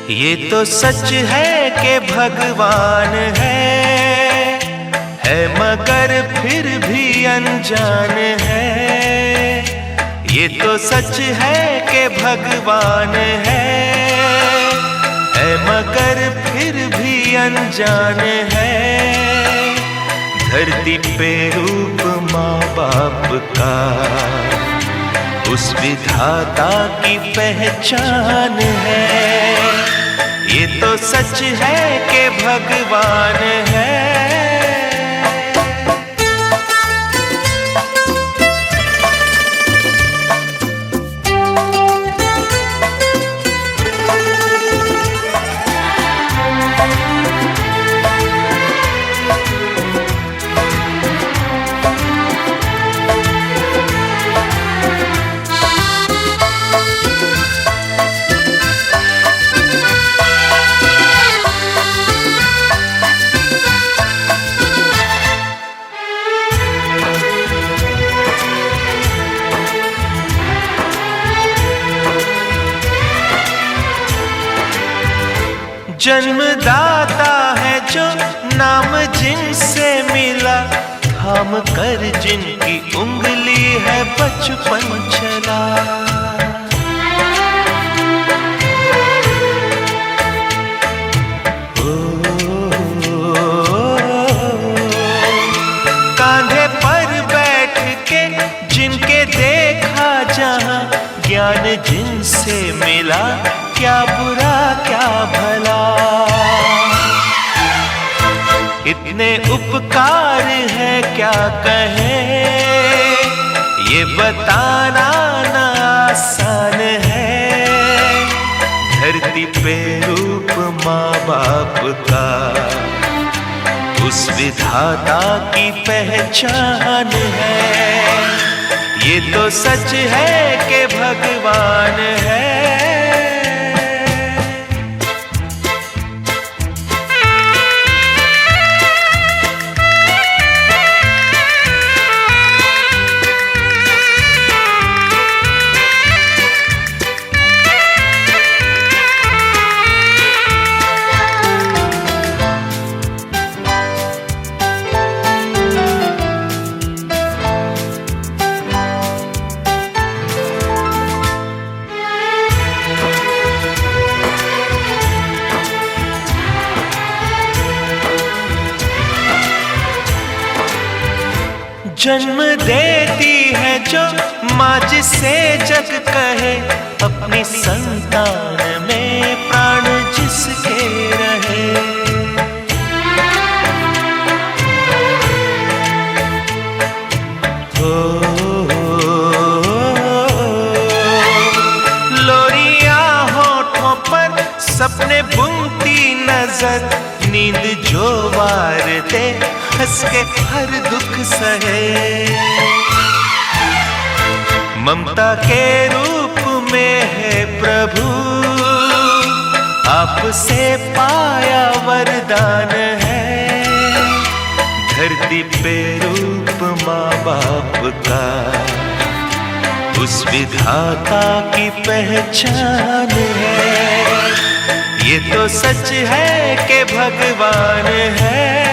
ये तो सच है कि भगवान है मगर फिर भी अनजान है। ये तो सच है कि भगवान है मगर फिर भी अनजान है। धरती पे रूप माँ बाप का उस विधाता की पहचान है। ये तो सच है कि भगवान है। जन्मदाता है जो नाम जिनसे मिला, थाम कर जिनकी उंगली है बचपन चला। कांधे पर बैठ के जिनके देखा जहां, ज्ञान जिनसे मिला क्या बुरा क्या भला। इतने उपकार है क्या कहें, ये बताना ना आसान है। धरती पे रूप माँ बाप का उस विधाता की पहचान है। ये तो सच है कि भगवान है। जन्म देती है जो माँ जिसे जग कहे, अपनी संतान में प्राण जिसके रहे। लोरिया होठों पर सपने बुनती नजर, नींद जो वार दे हंस के हर दुख सहे। ममता के रूप में है प्रभु, आपसे पाया वरदान है। धरती पे रूप माँ बाप का उस विधाता की पहचान है। ये तो सच है कि भगवान है।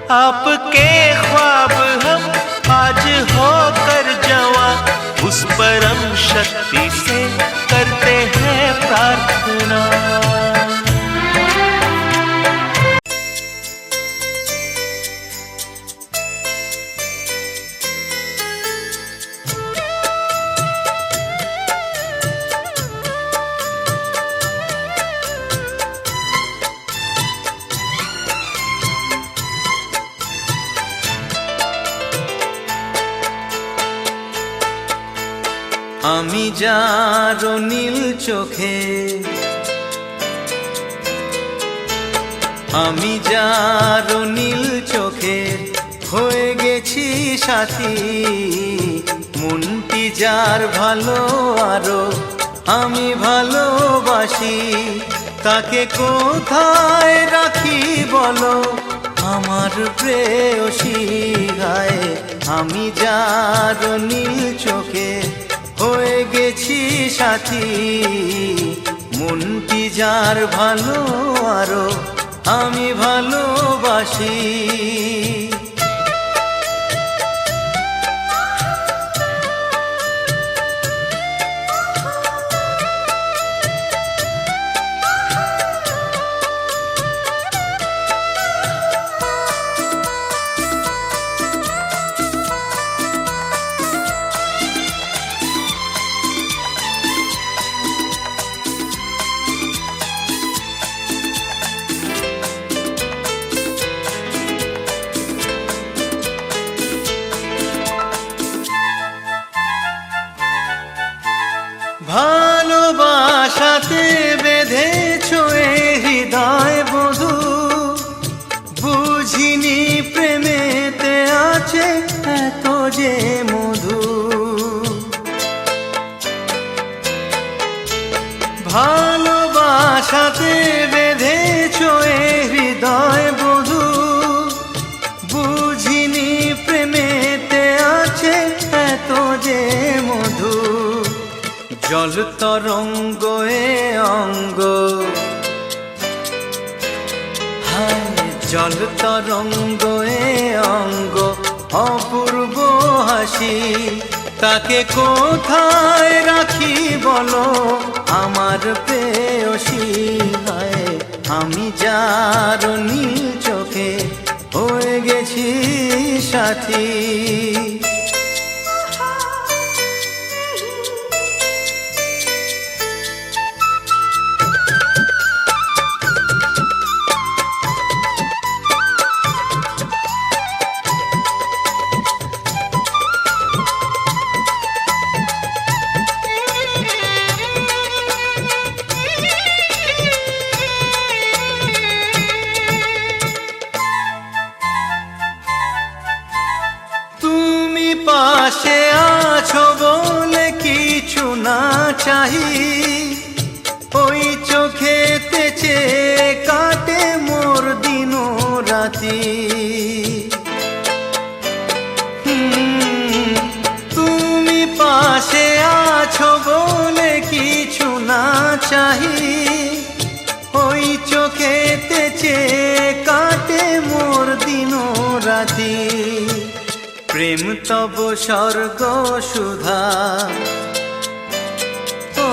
आपके ख्वाब हम आज होकर जवां, उस परम शक्ति से करते हैं प्रार्थना। আমি যার নীল চোখে, আমি যার নীল চোখে হয়ে গেছি সাথী। মনটি যার ভালো আরো আমি ভালোবাসি, তাকে কোথায় রাখি বলো আমার প্রেয়সী গায়ে। আমি যার নীল চোখে হয়ে গেছি সাথী, মনটি যার ভালো আরো আমি ভালোবাসি। ভালোবাসাতে বেঁধেছ এ হৃদয় বধূ, বুঝিনি প্রেমেতে আছে এত যে মধু। ভালোবাসাতে বেঁধেছ এ হৃদয় বধূ, বুঝিনি প্রেমেতে আছে এত যে মধু। জল তরঙ্গ এ অঙ্গ, হায় জল তরঙ্গ এ অঙ্গ অপূর্ব হাসি, তাকে কোথায় রাখি বলো আমার প্রেয়সী গায়ে। আমি যার নীল চোখে হয়ে গেছি সাথী। পাশে আছো বলে কিছু না চাহি, ওই চোখেতে চেয়ে কাটে মোর দিন রাতি। তুমি পাশে আছো বলে কিছু না চাহি, ওই চোখেতে চেয়ে কাটে মোর দিন রাতি। প্রেম তব স্বর্গ সুধা, ও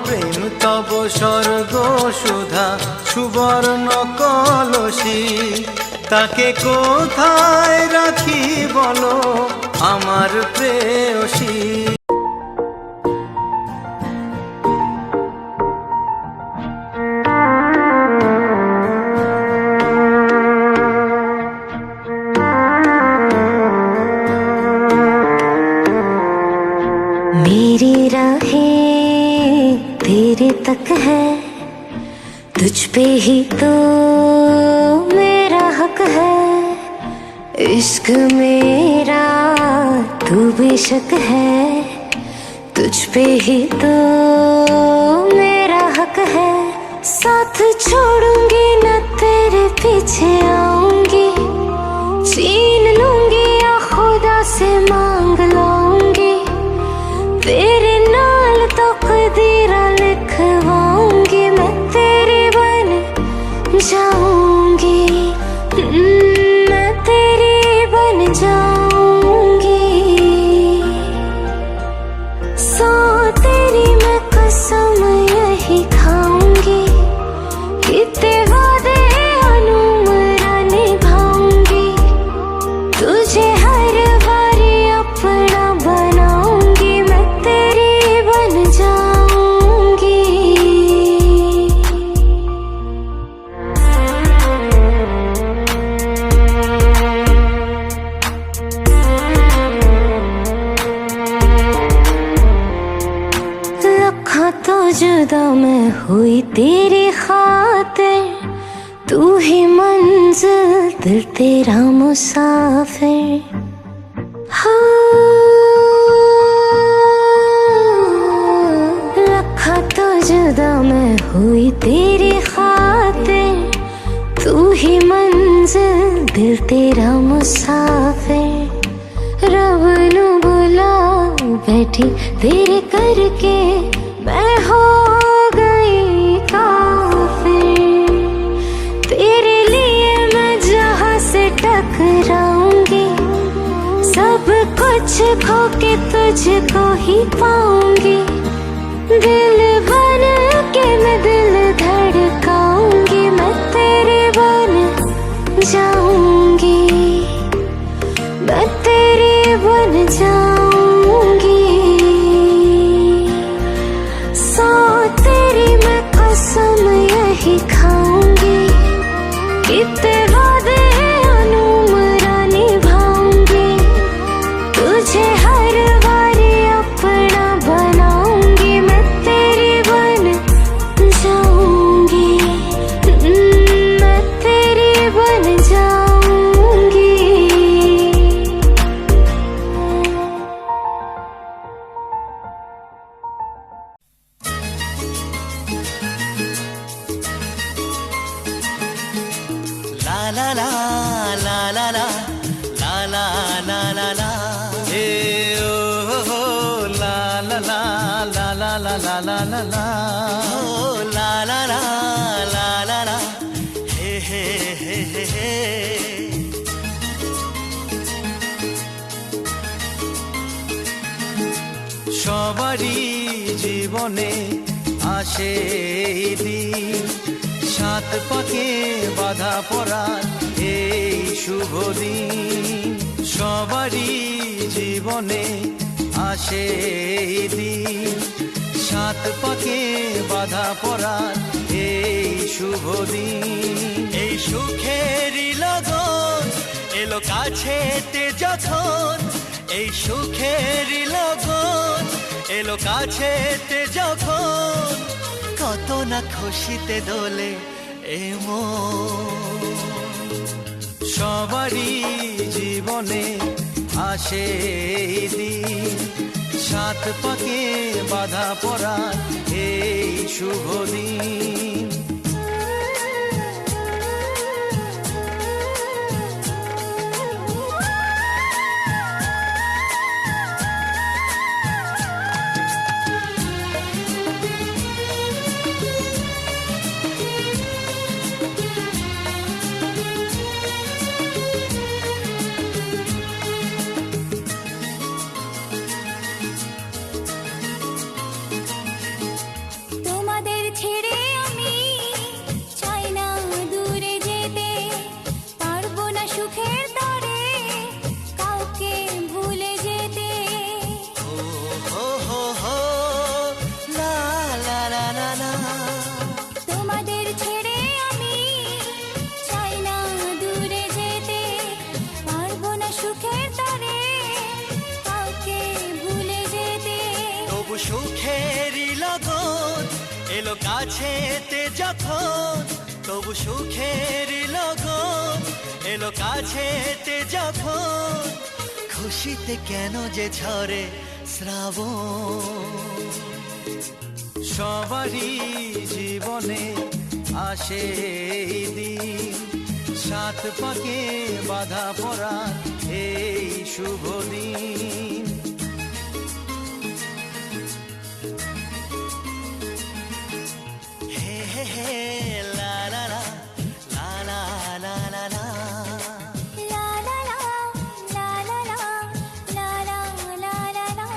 প্রেম তব স্বর্গ সুধা সুবর্ণ কলসী, তাকে কোথায় রাখি বলো আমার প্রেয়সী। मेरी राहें तेरे तक है, तुझ पे ही तो मेरा हक है। इश्क मेरा तू बेशक है, तुझ पे ही तो मेरा हक है। साथ छोड़ूंगी न तेरे पीछे आऊंगी, छीन लूंगी या खुदा से मांग लाऊंगी। तेरे नाल तकदीरा लिखवाऊंगी, मैं तेरी बन जाऊंगी, मैं तेरी बन जाऊंगी। सौ तेरी मैं कसम जुदा मैं हुई तेरी खातिर, तू ही मंजिल दिल तेरा मुसाफिर। रखा तो जुदा मैं हुई तेरी खातिर, तू ही मंजिल दिल तेरा मुसाफिर। रब नू बुला बैठी तेरे करके, मैं हो गई काफिर। तेरे लिए मैं जहाँ से टकराऊंगी, सब कुछ खो के तुझको ही पाऊंगी। दिल बन के मैं दिल धड़काऊंगी, मैं तेरे बन जाऊंगी, मैं तेरी बन जाऊंगी। सौ तेरी मैं कसम यही खाऊंगी, कितने वादे अनुमरा निभाऊंगी। तुझे हर बारी अपना बनाऊंगी, मैं तेरी बन जाऊंगी, मैं तेरी बन जाऊंगी। ला ला ला ला ला ला ला ला ला ला ला ए ओ हो ला ला ला ला ला ला ला ला ला ला ओ ला ला ला ला ला ला हे हे हे हे हे। সবারই জীবনে আসে এই দিন, সাত পাকে বাধা পড়ার এই শুভ দিন। সবারই জীবনে আসে এই দিন, সাত পাকে বাধা পড়ার এই শুভ দিন। এই সুখেরই লগন এলো কাছেতে যখন, এই সুখেরই লগন এলো কাছেতে যখন, কত না খুশিতে দোলে এ মন। সবারই জীবনে আসে এই দিন, সাত পাকে বাধা পড়ার এই শুভ দিন। তোমাদের ছেড়ে আমি চাই না দূরে যেতে, পারবো না সুখের তরে কাউকে ভুলে যেতে। ও হো হো হো লা লা লা লা লা। তোমাদের ছেড়ে আমি চাই না দূরে যেতে, পারবো না সুখের তরে কাউকে ভুলে যেতে। তবু সুখেরই লগন এলো কাছেতে যখন, তবু সুখেরই লগন এলো কাছেতে যখন, খুশিতে কেন যে ঝরে শ্রাবণ। সবারই জীবনে আসে এই দিন, সাত পাকে বাধা পড়ার এই শুভ দিন। হে হে হে লা লা লা লা লা লা লা লা। লা লা লা লা লা লা লা লা লা লা লা।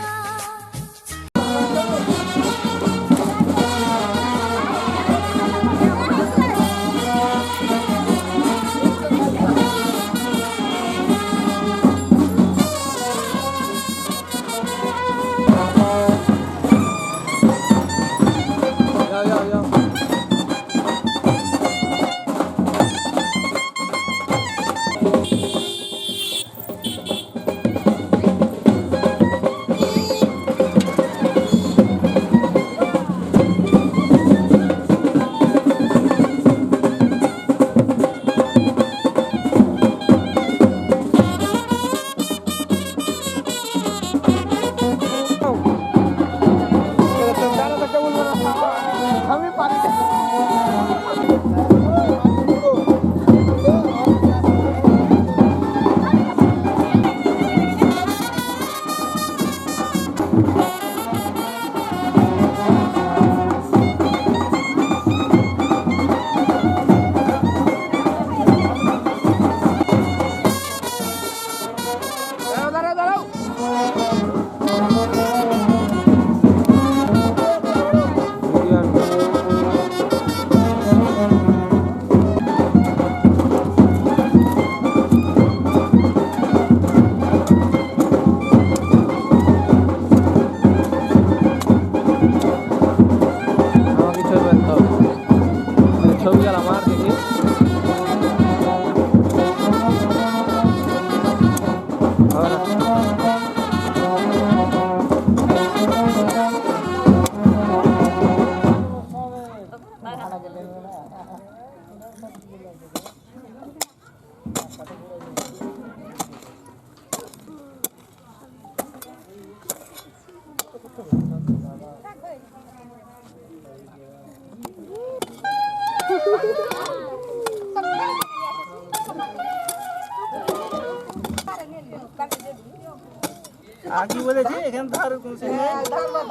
আর কি বলেছি এখানে ধার কোনছে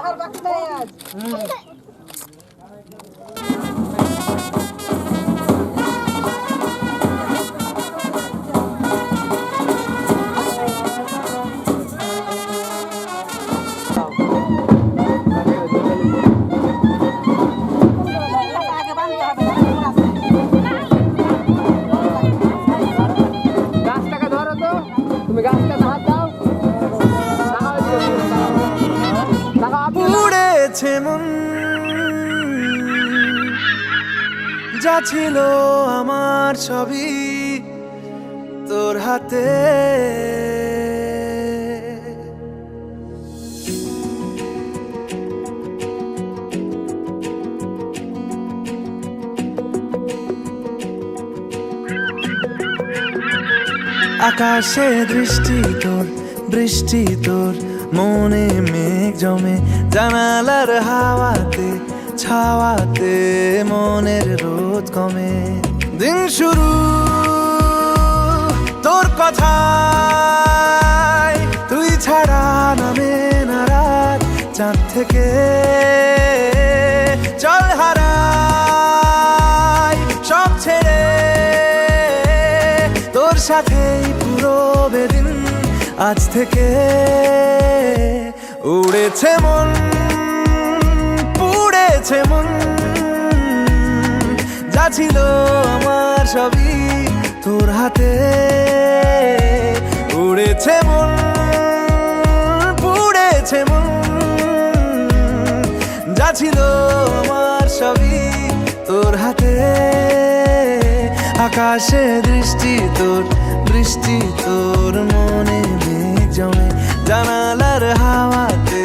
ধার বাকি নাই আজ গাছটাকে ধরো তো তুমি গাছটাকে হাত দাও উড়েছে মন যা ছিল আমার সবই তোর হাতে আকাশে দৃষ্টি তোর বৃষ্টি তোর মনে মেঘ জমে জানালার হাওয়াতে ছাওয়াতে মনের রোদ কমে দিন শুরু তোর কথায় তুই ছাড়া নামে না রাত চাঁদ থেকে চল হারাই সব ছেড়ে তোর সাথেই পুরো বেদিন আজ থেকে উড়েছে মন পুড়েছে মন যা ছিল আমার সবই তোর হাতে উড়েছে মন পুড়েছে মন যা ছিল আমার সবই তোর হাতে আকাশে দৃষ্টি তোর বৃষ্টি তোর মনে মেঘ জমে জানালার হাওয়াতে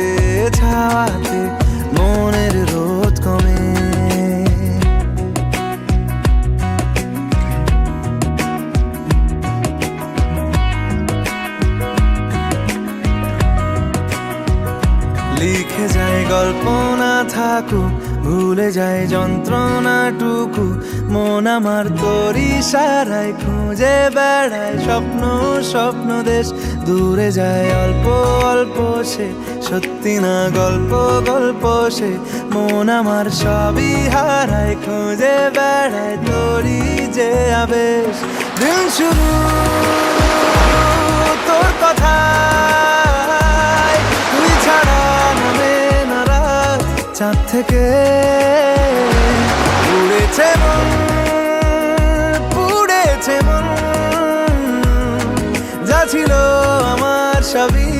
ছাওয়াতে মনের রোদ কমে লিখে যায় গল্প না থাকুক ভুলে যায় যন্ত্রণাটুকু মন আমার তোর ইশারায় খুঁজে বেড়ায় স্বপ্ন স্বপ্ন দেশ দূরে যায় অল্প অল্প সে সত্যি না গল্প গল্প সে মন আমার সবই হারায় খুঁজে বেড়ায় তোরই যে আবেশ দিন শুরু তোর কথা তুই ছাড়া নামে না রাত চাঁদ থেকে উড়েছে মন পুড়েছে মন যা ছিল আমার সবই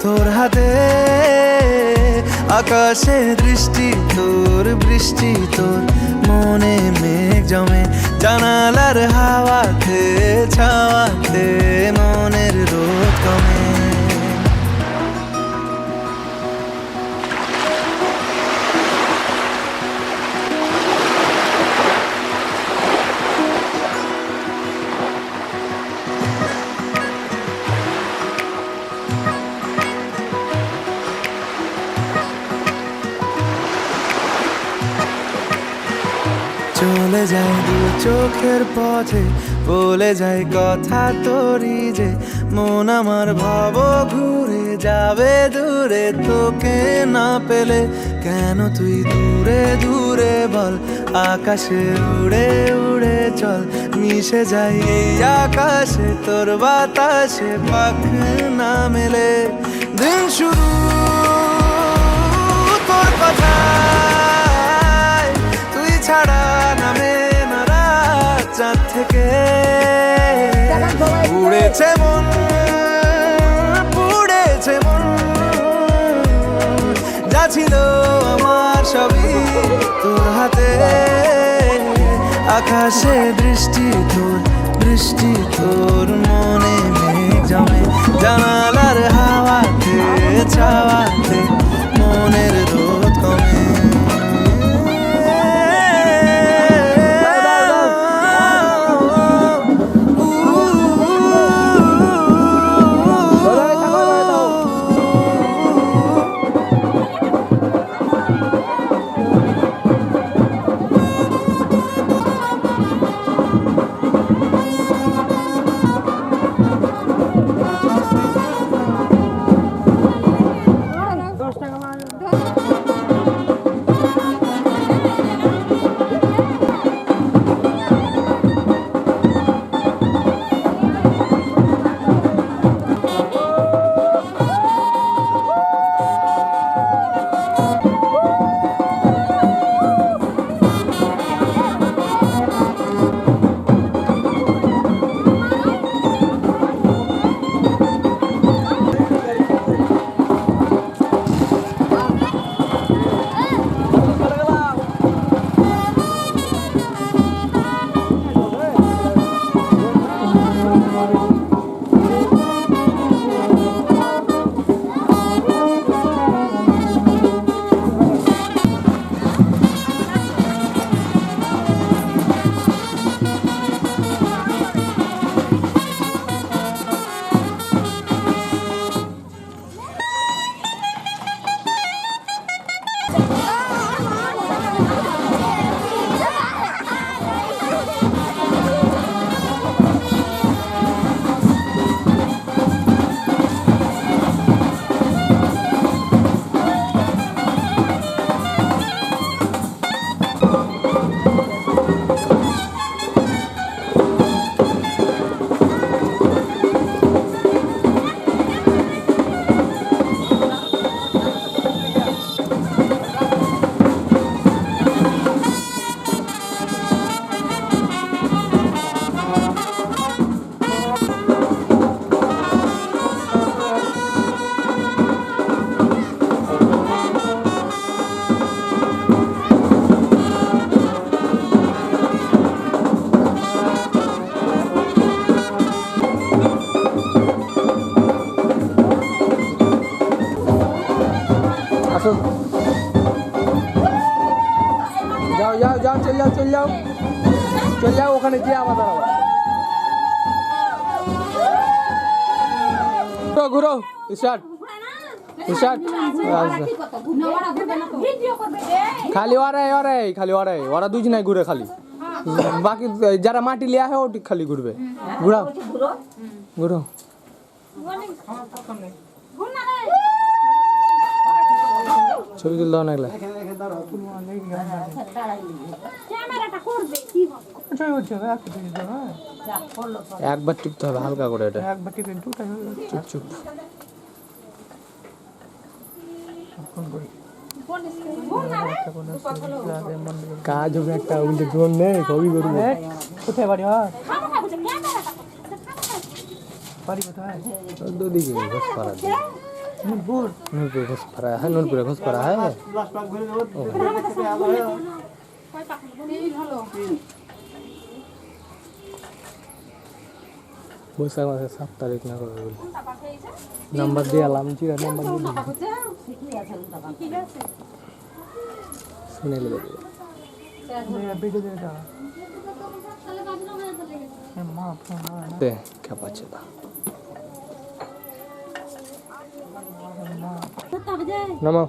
তোর হাতে আকাশে দৃষ্টি তোর বৃষ্টি তোর মনে মেঘ জমে জানালার হাওয়াতে ছাওয়াতে মনের রোদ কমে চলে যায় দু চোখের পথে বলে যায় কথা তোরই যে মন আমার ভাব ঘুরে যাবে দূরে তোকে না পেলে কেন তুই দূরে দূরে বল আকাশে উড়ে উড়ে চল মিশে যাই এই আকাশে তোর বাতাসে পাখ না মেলে দিন শুরু তোর কথা তুই ছাড়া নামে না রাত চাঁদ থেকে উড়েছে মন পুড়েছে মন যা ছিল আমার সবই তোর হাতে আকাশে দৃষ্টি তোর বৃষ্টি তোর মনে মেঘ জমে জানালার হাওয়াতে ছাওয়াতে মনের রোদ কমে যাও যাও যাও চল যাও চল যাও চল যাও ওখানে গিয়ে আবার দাঁড়াবো ঘুরো স্টার্ট স্টার্ট খালি ওরা দুজনে ঘুরে খালি বাকি যারা মাটি লিয়া হয় ওটি খালি ঘুরবে ঘুরাও ঘুরো ছবি তুলতে অনেক লাগে একবার টিপতে হবে হালকা করে এটা চুপ চুপ কাজ হবে একটা উল্টে ড্রোন নেই কবি করবো কোথায় বাড়ি বাড়ি কোথায় দুদিকে ঘোষপাড়া নূরপুর ঘোষপাড়া হ্যাঁ নূরপুরে ঘোষপাড়া হ্যাঁ বৈশাখ মাসের 7 তারিখ না করে বলি নাম্বার দিয়ে আলাম চিরা নাম্বার শুনে নেবে খেপাচ্ছে তা নামাও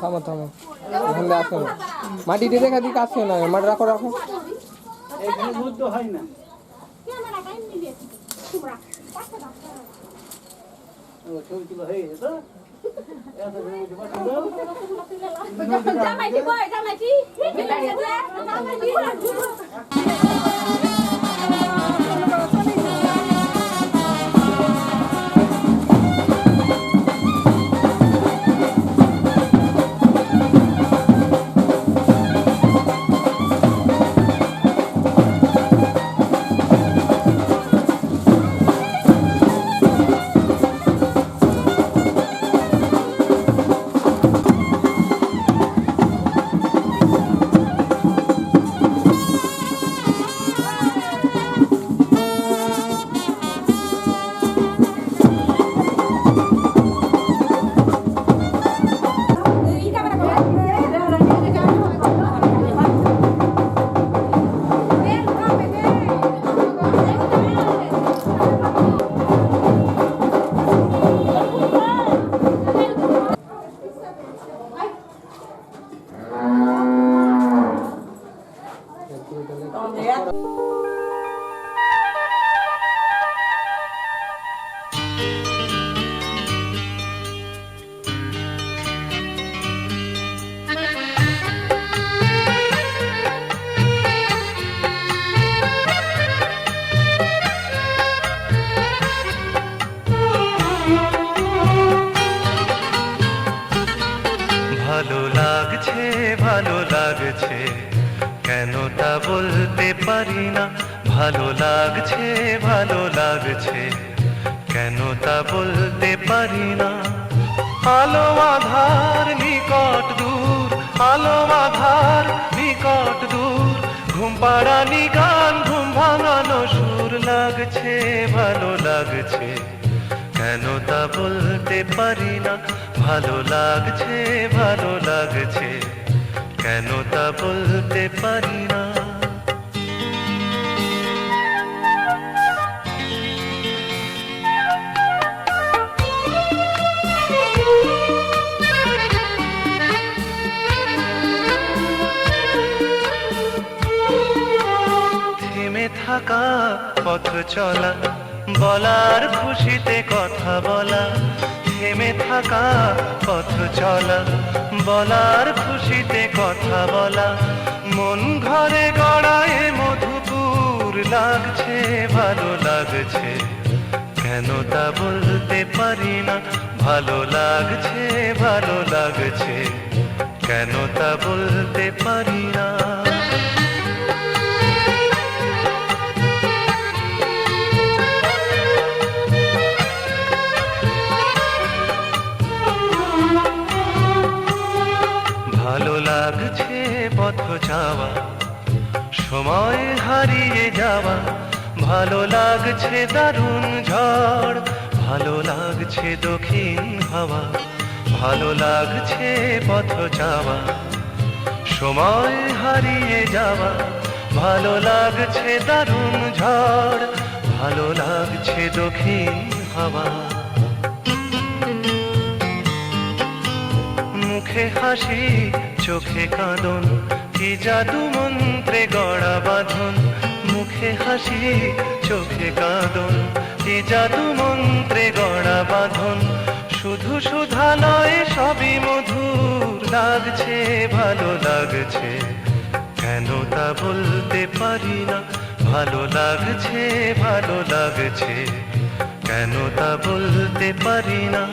থামো থামো এখানে আসো না মাটিতে দেখা দিকে আসো না মাটি রাখো রাখো এখানে যুদ্ধ হয় না ও ছবি তুলো হয়ে গেছে ভালো লাগছে কেন তা বলতে পারি না ভালো লাগছে কেন তা বলতে পারি না আলো আধার নিকট দূর আলো আধার নিকট দূর ঘুম পাড়ানি গান ঘুম ভাঙানো সুর লাগছে ভালো লাগছে কেন তা বলতে পারি না ভালো লাগছে কেন তা বলতে পারি না থেমে থাকা পথ চলা বলার খুশিতে কথা বলা থেমে থাকা পথ চলা বলার খুশিতে কথা বলা মন ঘরে গড়ায় মধুপুর লাগছে ভালো লাগছে কেন তা বলতে পারি না ভালো লাগছে কেন তা বলতে পারি না ভালো লাগছে পথ যাওয়া সময় হারিয়ে যাওয়া ভালো লাগছে দারুণ ঝড়, ভালো লাগছে দক্ষিণ হাওয়া, ভালো লাগছে পথ যাওয়া। সময় হারিয়ে যাওয়া ভালো লাগছে দারুণ ঝড়, ভালো লাগছে দক্ষিণ হাওয়া। মুখে হাসি চোখে কাঁদন, কি জাদু মন্ত্রে গড়া বাঁধন। মুখে হাসি চোখে কাঁদন, কি জাদু মন্ত্রে গড়া বাঁধন। শুধু সুধা নয় সবই মধুর লাগছে, ভালো লাগছে, কেন তা বলতে পারি না। ভালো লাগছে, ভালো লাগছে, কেন তা বলতে পারি না।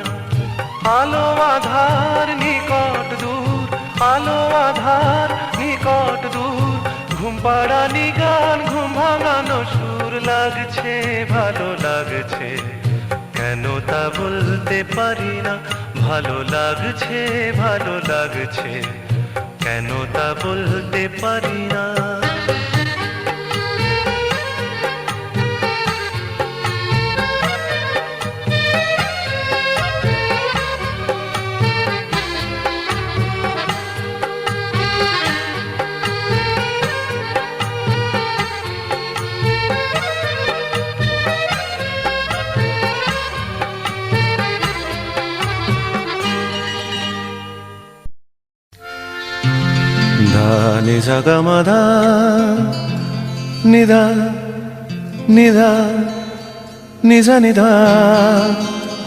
আলো আধার নিকট দূর, আলো আধার নিকট দূর, ঘুম পাড়ানি গান ঘুম ভাঙানো সুর লাগছে, ভালো লাগছে, কেন তা বলতে পারি না। ভালো লাগছে, ভালো লাগছে, কেন তা বলতে পারি না। নি সা গা মা ধা নি ধা নি ধা নি সা নি ধা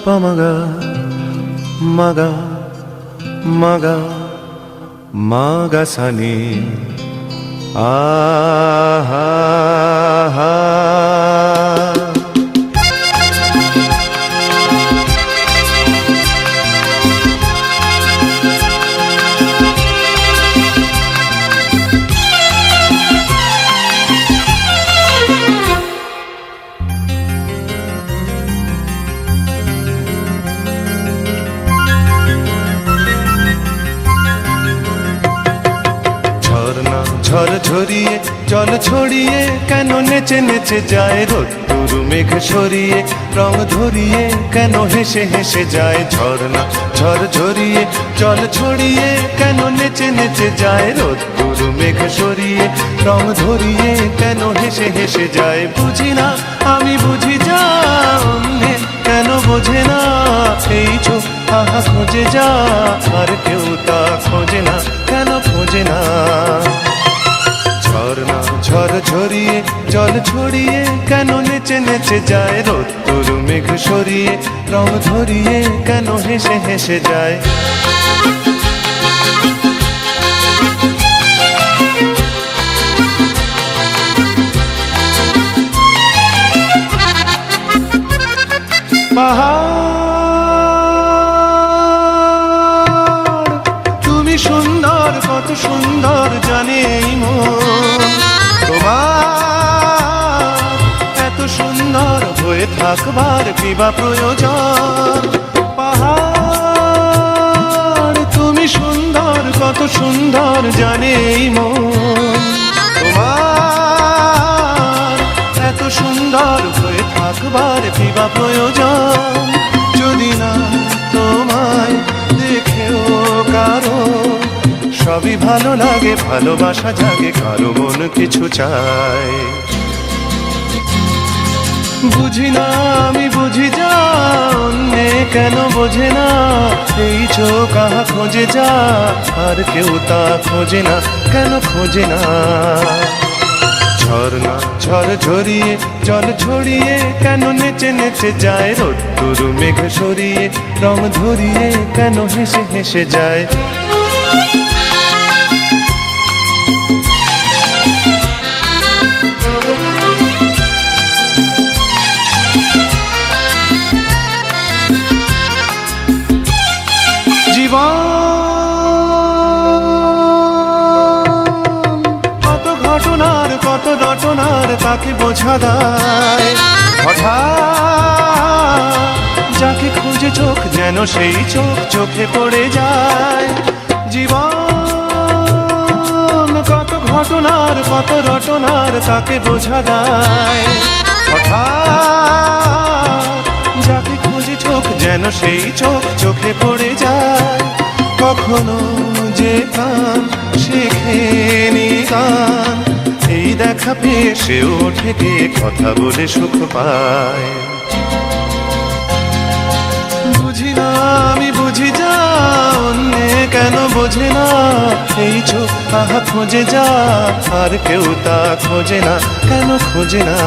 পা মা গা মা গা মা গা মা গা সা নি আ হা হা। ঝড় ঝরিয়ে জল ছড়িয়ে কেন নেচে নেচে যায় রোদ্দুর মেঘ সরিয়ে রং ধরিয়ে কেন হেসে হেসে যায় ঝর্ণা। ঝড় ঝরিয়ে জল ছড়িয়ে কেন নেচে নেচে যায় রোদ্দুর মেঘ সরিয়ে রং ধরিয়ে কেন হেসে হেসে যায়। বুঝি না আমি বুঝি যা অন্যে কেন বোঝে না, এই চোখ আহা খোঁজে যা আর কেউ তা খোঁজে না, কেন খোঁজে না। ঝর্ণা ঝড় ঝরিয়ে জল ছড়িয়ে কেন নেচে নেচে যায় রোদ্দুর মেঘ সরিয়ে রং ধরিয়ে কেন হেসে হেসে যায়। পাহাড় তুমি সুন্দর, কত সুন্দর জানে এই মন তোমার, এত সুন্দর হয়ে থাকবার কিবা প্রয়োজন। পাহাড় তুমি সুন্দর, কত সুন্দর জানে এই মন তোমার, এত সুন্দর হয়ে থাকবার কিবা প্রয়োজন। যদি না তোমায় দেখেও কারো সবই ভালো লাগে, ভালোবাসা জাগে, কারো মন কিছু চায়। বুঝি না আমি বুঝি যা অন্যে কেন বোঝে না, এই চোখ আহা খোঁজে যা আর কেউ তা খোঁজে না, কেন খোঁজে না। ঝর্ণা ঝড় ঝরিয়ে জল ছড়িয়ে কেন নেচে নেচে যায় রোদ্দুর মেঘ সরিয়ে রং ধরিয়ে কেন হেসে হেসে যায়। জীবন কত ঘটনার কত রটনার তাকে বোঝা দায়, হঠাৎ যাকে খুঁজে চোখ যেন সেই চোখ চোখে পড়ে যায়। জীবন কত ঘটনার কত রটনার তাকে বোঝা যায়। হঠাৎ যাকে খুঁজি চোখ যেন সেই চোখ চোখে পড়ে যায়। কখনো যে কান শেখেনি গান, এই দেখা পেয়ে সে ওঠে গিয়ে কথা বলে সুখ পায়। বুঝি না আমি বুঝি যা অন্যে কেন বোঝে না, এই চোখ আহা খোঁজে যা আর কেউ তা খোঁজে না, কেন খোঁজে না।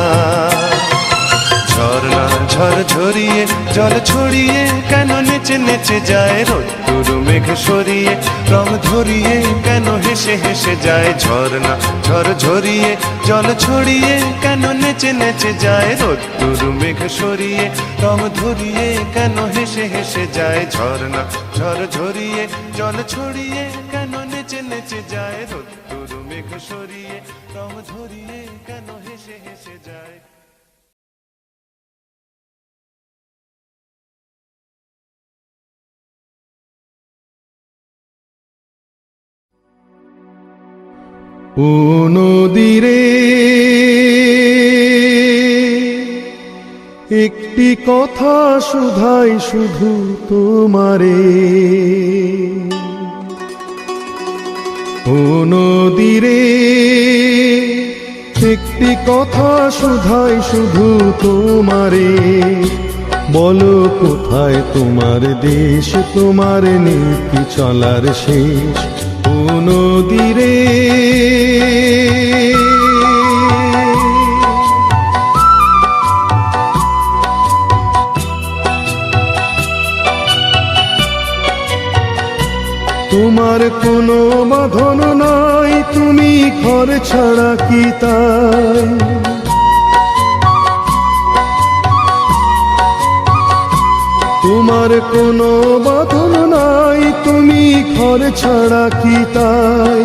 ঝর্ণা ঝড় ঝরিয়ে জল ছড়িয়ে কেন নেচে নেচে যায় রোদ্দুর মেঘ সরিয়ে রং ধরিয়ে কেন হেসে হেসে যায়। ঝর্ণা ঝড় ঝরিয়ে জল ছড়িয়ে কেন নেচে নেচে যায় রোদ্দুর মেঘ সরিয়ে রং ধরিয়ে কেন হেসে হেসে যায়। ঝর্ণা ঝড় ঝরিয়ে জল ছড়িয়ে কেন নেচে নেচে যায় রোদ্দুর মেঘ সরিয়ে রং ধরিয়ে কেন হেসে হেসে যায়। ও নদীরে একটি কথা শুধাই শুধু তোমারে। ও নদীরে একটি কথা শুধাই শুধু তোমারে। বলো কোথায় তোমার দেশ, তোমার নীতি চলার শেষ। ও নদীরে তোমার কোনো বাঁধন নাই, তুমি ঘর ছাড়া কি তাই। তোমার কোনো বাঁধন নাই, তুমি ঘর ছাড়া কি তাই।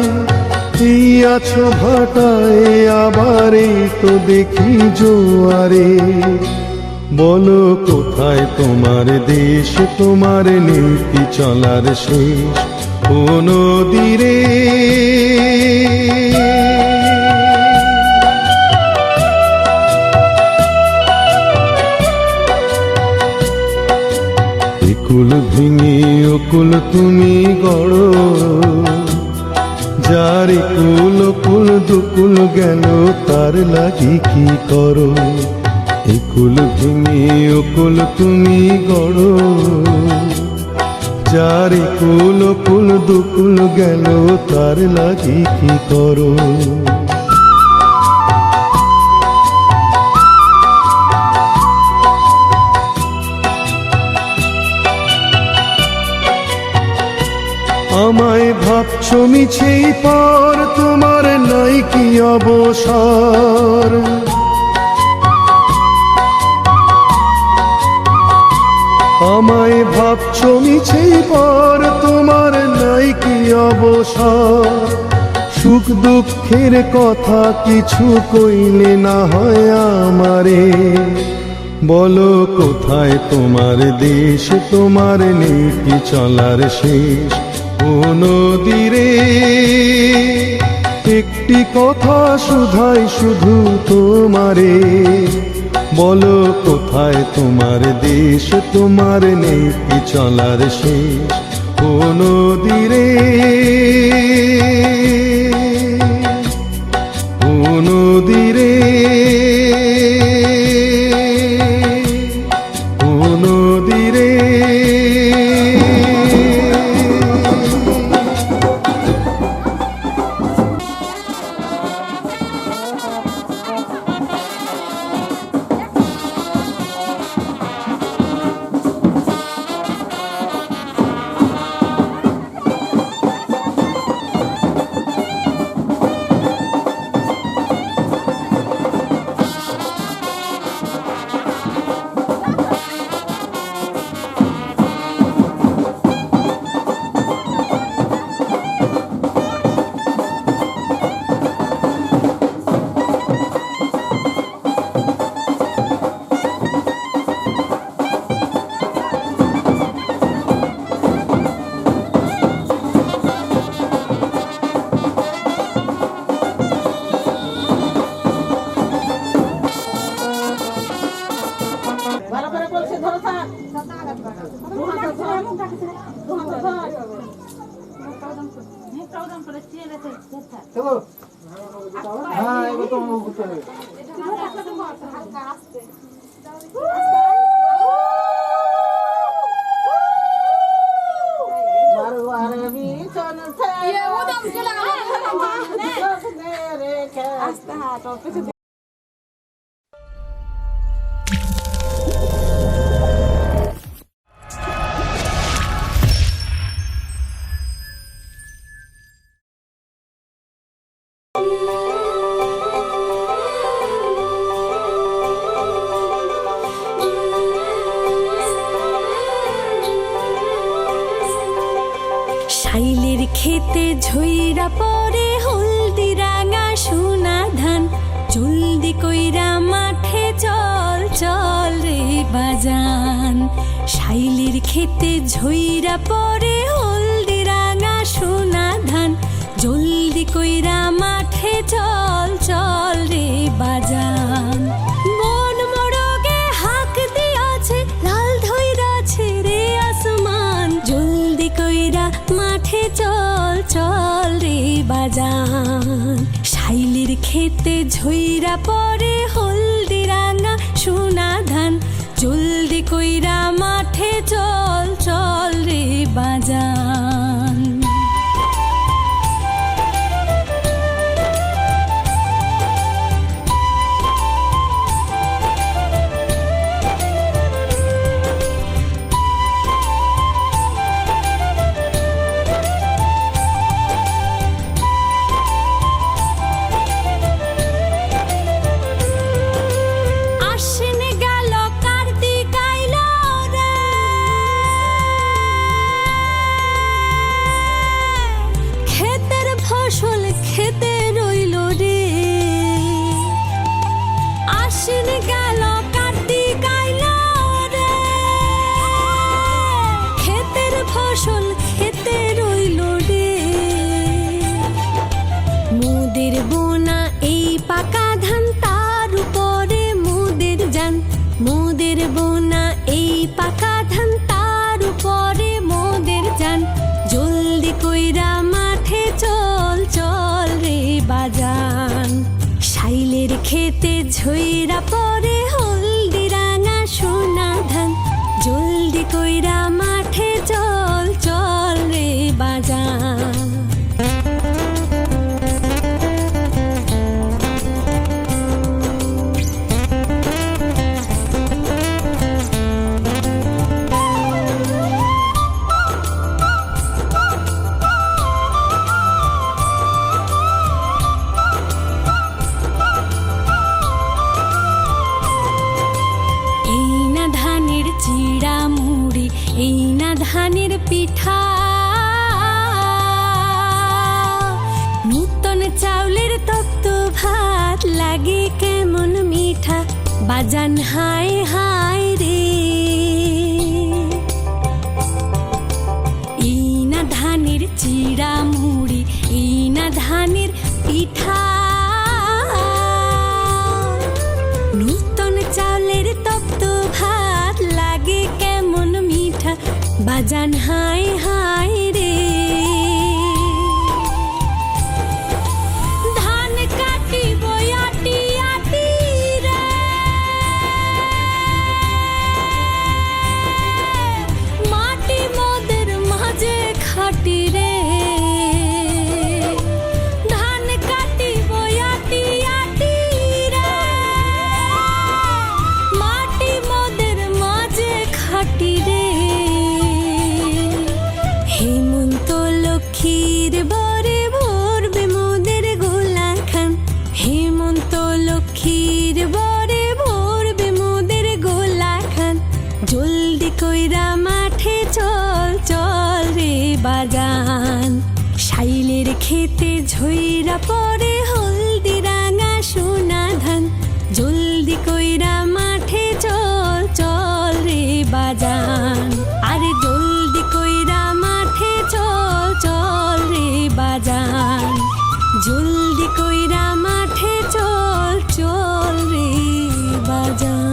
এই আছো ভাটায় আবার এই তো দেখি জোয়ারে। বলো কোথায় তোমার দেশ, তোমার নীতি চলার শেষ। ও নদীরে কুল ভেঙে অকুল তুমি গড়ো, যার কুল কুল দুকুল গেল তার লাগি কি করো। কুল ভেঙে অকুল তুমি গড়ো, যার কুল কুল দুকুল গেল তার লাগি কি করো। আমায় ভাবছো মিছেই পর, তোমার নাই কি অবসর। আমায় ভাবছো মিছেই পর, তোমার নাই কি অবসর। সুখ দুঃখের কথা কিছু কইলে না হয় আমারে। বলো কোথায় তোমার দেশ, তোমার নীতি চলার শেষ। ও নদীরে একটি কথা শুধাই শুধু তোমারে। বলো কোথায় তোমার দেশ, তোমার নীতি চলার শেষ। ও নদীরে ও নদীরে ও নদীরে হ্যাঁ এবার তো মুখ করতে হবে আস্তে হাঁটো শাইলের খেতে ঝইরা পরে হলদি রাঙা সোনা ধান জলদি কইরা মাঠে চল চল রে বাজান শাইলের খেতে ঝইরা পরে হলদি রাঙা সোনা ধান জলদি কইরা মাঠে চল চল রে বাজান মন মোড়গে হাক দিয়াছে লাল ধইরাছে রে আসমান জলদি কইরা মাঠে চল চল রে বাজান শাইলের খেতে ঝইরা পরে হলদি রাঙা সোনা ধান জলদি কইরা মাঠে চল চল রে বাজান খেতে রইল রে আশ্বিন গেল কার্তিক আইলো রে ক্ষেতের ফসল খেতে রইল রে মোদের বোনা এই পাকা ধান তার উপরে মোদের জান মোদের বোনা এই পাকা ধান তার উপরে মোদের জান জলদি কইরা মাঠে চল চল রে বাজান শাইলের খেতে ঝইরা পরে হলদি রাঙা সোনা ধান জলদি কইরা মাঠে চল চল রে বাজান চিড়া মুড়ি এই না ধানের পিঠা নূতন চাউলের তপ্ত ভাত লাগে কেমন মিঠা বাজান হায় হায় রে এই না ধানের চিড়া মুড়ি এই না ধানের পিঠা নূতন চাউলের তপ্ত ভাত লাগে কেমন মিঠা বাজান হায় হায় রে ধান কাটি বয়াটি আটি রে মাটি মোদের মাঝে খাটি রে ধান কাটি বয়াটি আটি রে মাটি মোদের মাঝে খাটি রে হেমন্ত লক্ষ্মীর বরে ভরবে মোদের গোলা খান হেমন্ত লক্ষ্মীর বরে ভরবে মোদের গোলা খান জলদি কইরা মাঠে চল চল রে বাজান শাইলের খেতে ঝইরা পরে হলদি রাঙা সোনা ধান জলদি কইরা মাঠে চল চল রে বাজান আরে জলদি কইরা মাঠে চল চল রে বাজান জলদি কইরা মাঠে চল চল রে বাজান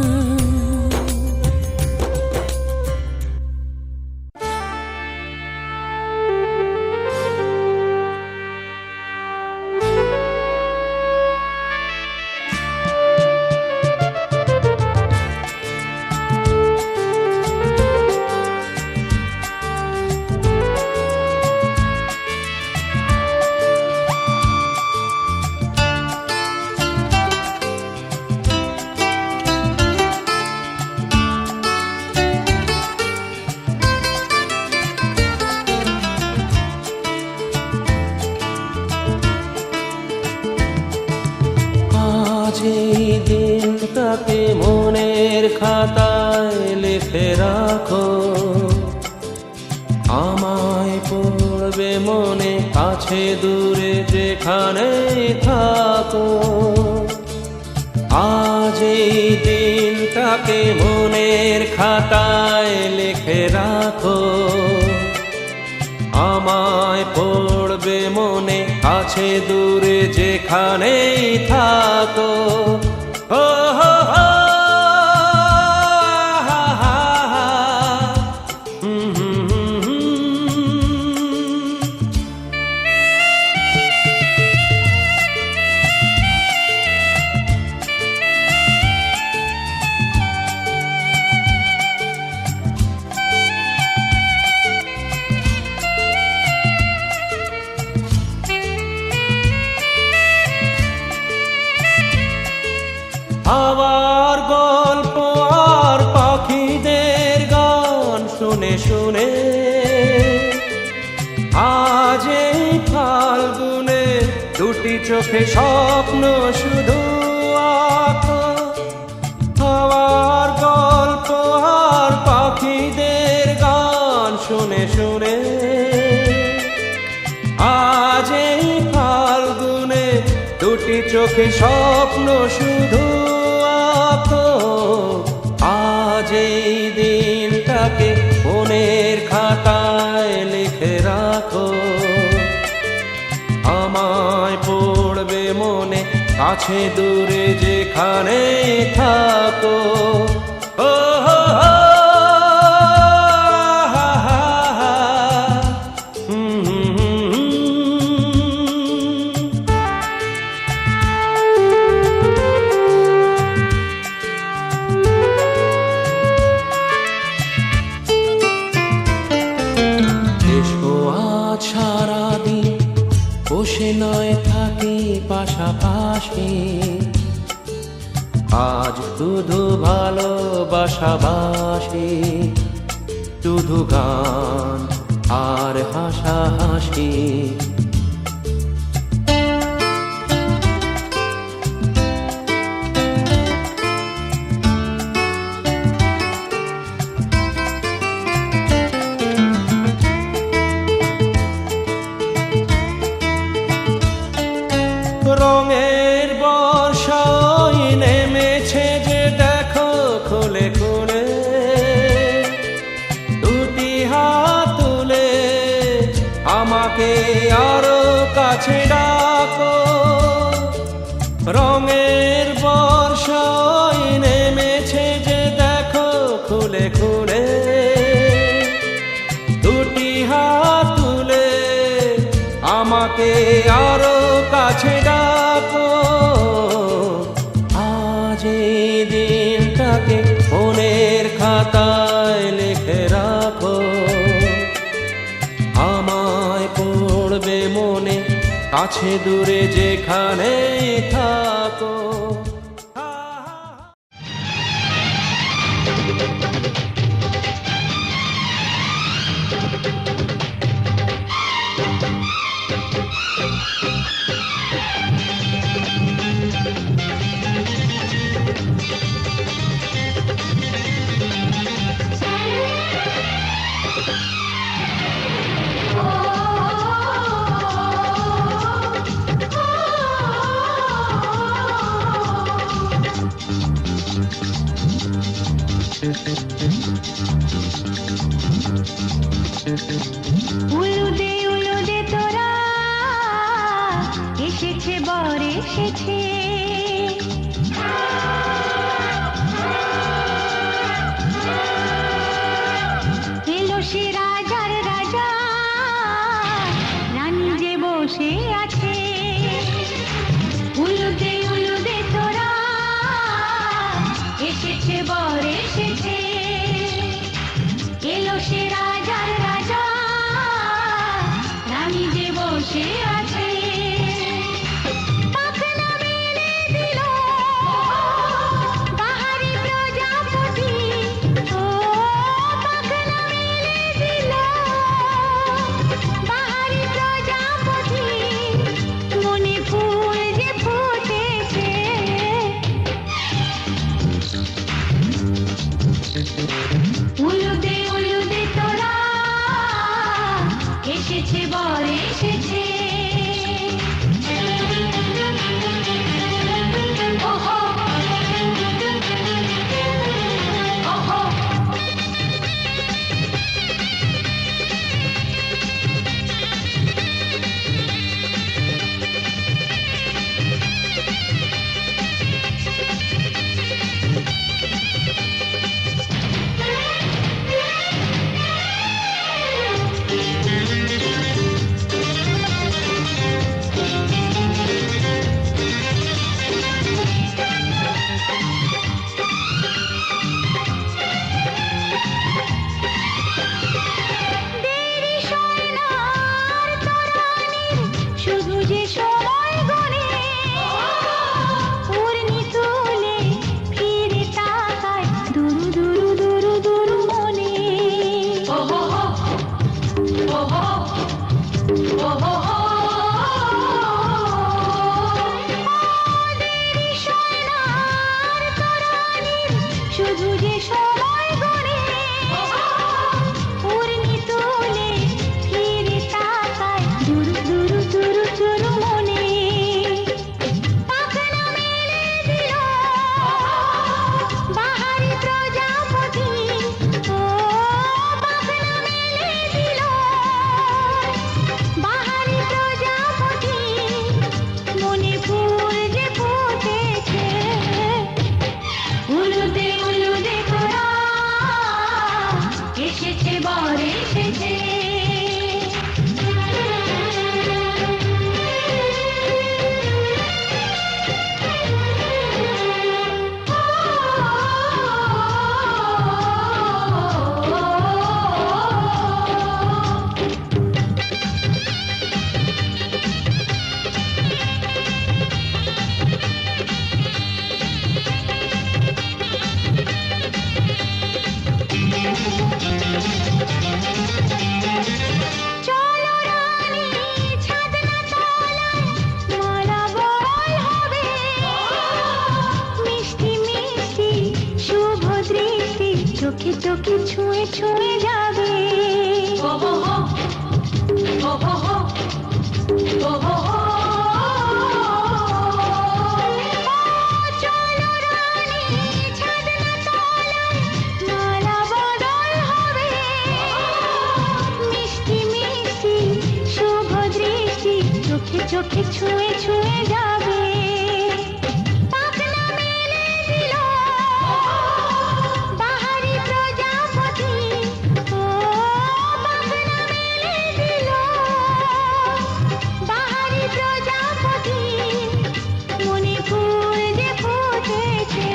দিনটাকে মনের খাতায় লিখে রাখো, আমায় পড়বে মনে কাছে দূরে যেখানে থাকো। আজ এই দিনটাকে মনের খাতায় লিখে রাখো, আমায় পড়বে মনে কাছে দূরে যেখানেই থাকো। ও হো হো, হা হা হা, হুম হুম হুম হুম। হাওয়ার গল্প আর পাখিদের গান শুনে শুনে আজ এই ফাল্গুনে দুটি চোখে স্বপ্ন শুধু আঁকো। হাওয়ার গল্প আর পাখিদের গান শুনে শুনে আজ এই ফাল্গুনে দুটি চোখে স্বপ্ন শুধু আঁকো। আজ এই দিনটাকে মনের খাতায় লিখে রাখো, আমায় পড়বে মনে কাছে দূরে যেখানে থাকো। ও হো হো, হা হা হা, হুম হুম হুম হুম। এসো আজ সারাদিন বসে নয় থাকি পাশাপাশি, আজ শুধু ভালোবাসাবাসি, শুধু গান আর হাসাহাসি। রঙের বর্ষায় নেমেছে যে দেখো খুলে খুলে, দুটি হাত তুলে আমাকে আরো কাছে ডাকো। রঙের বর্ষায় নেমেছে যে দেখো খুলে খুলে, দুটি হাত তুলে আমাকে আরো কাছে ডাকো। আজ এই দিনটাকে মনের খাতায় লিখে রাখো, আমায় পড়বে মনে কাছে দূরে যেখানে থাকো। উলুদে তোরা এসেছে বর এসেছে, এলো সে রাজার রাজা, রানী যে বসে আছে। উলুদে তোরা এসেছে বর এসেছে, এলো সে রাজার রাজা, চোখে চোখে ছুঁয়ে ছুঁয়ে যাবে চলো রানী ছাদনা তলায় মালা বদল হবে মিষ্টি মিষ্টি শুভ দৃষ্টি চোখে চোখে ছুঁয়ে ছুঁয়ে যাবে পাখনা মেলে দিল বাহারি প্রজাপতি ও পাখনা মেলে দিল বাহারি প্রজাপতি মনে ফুল যে ফুটেছে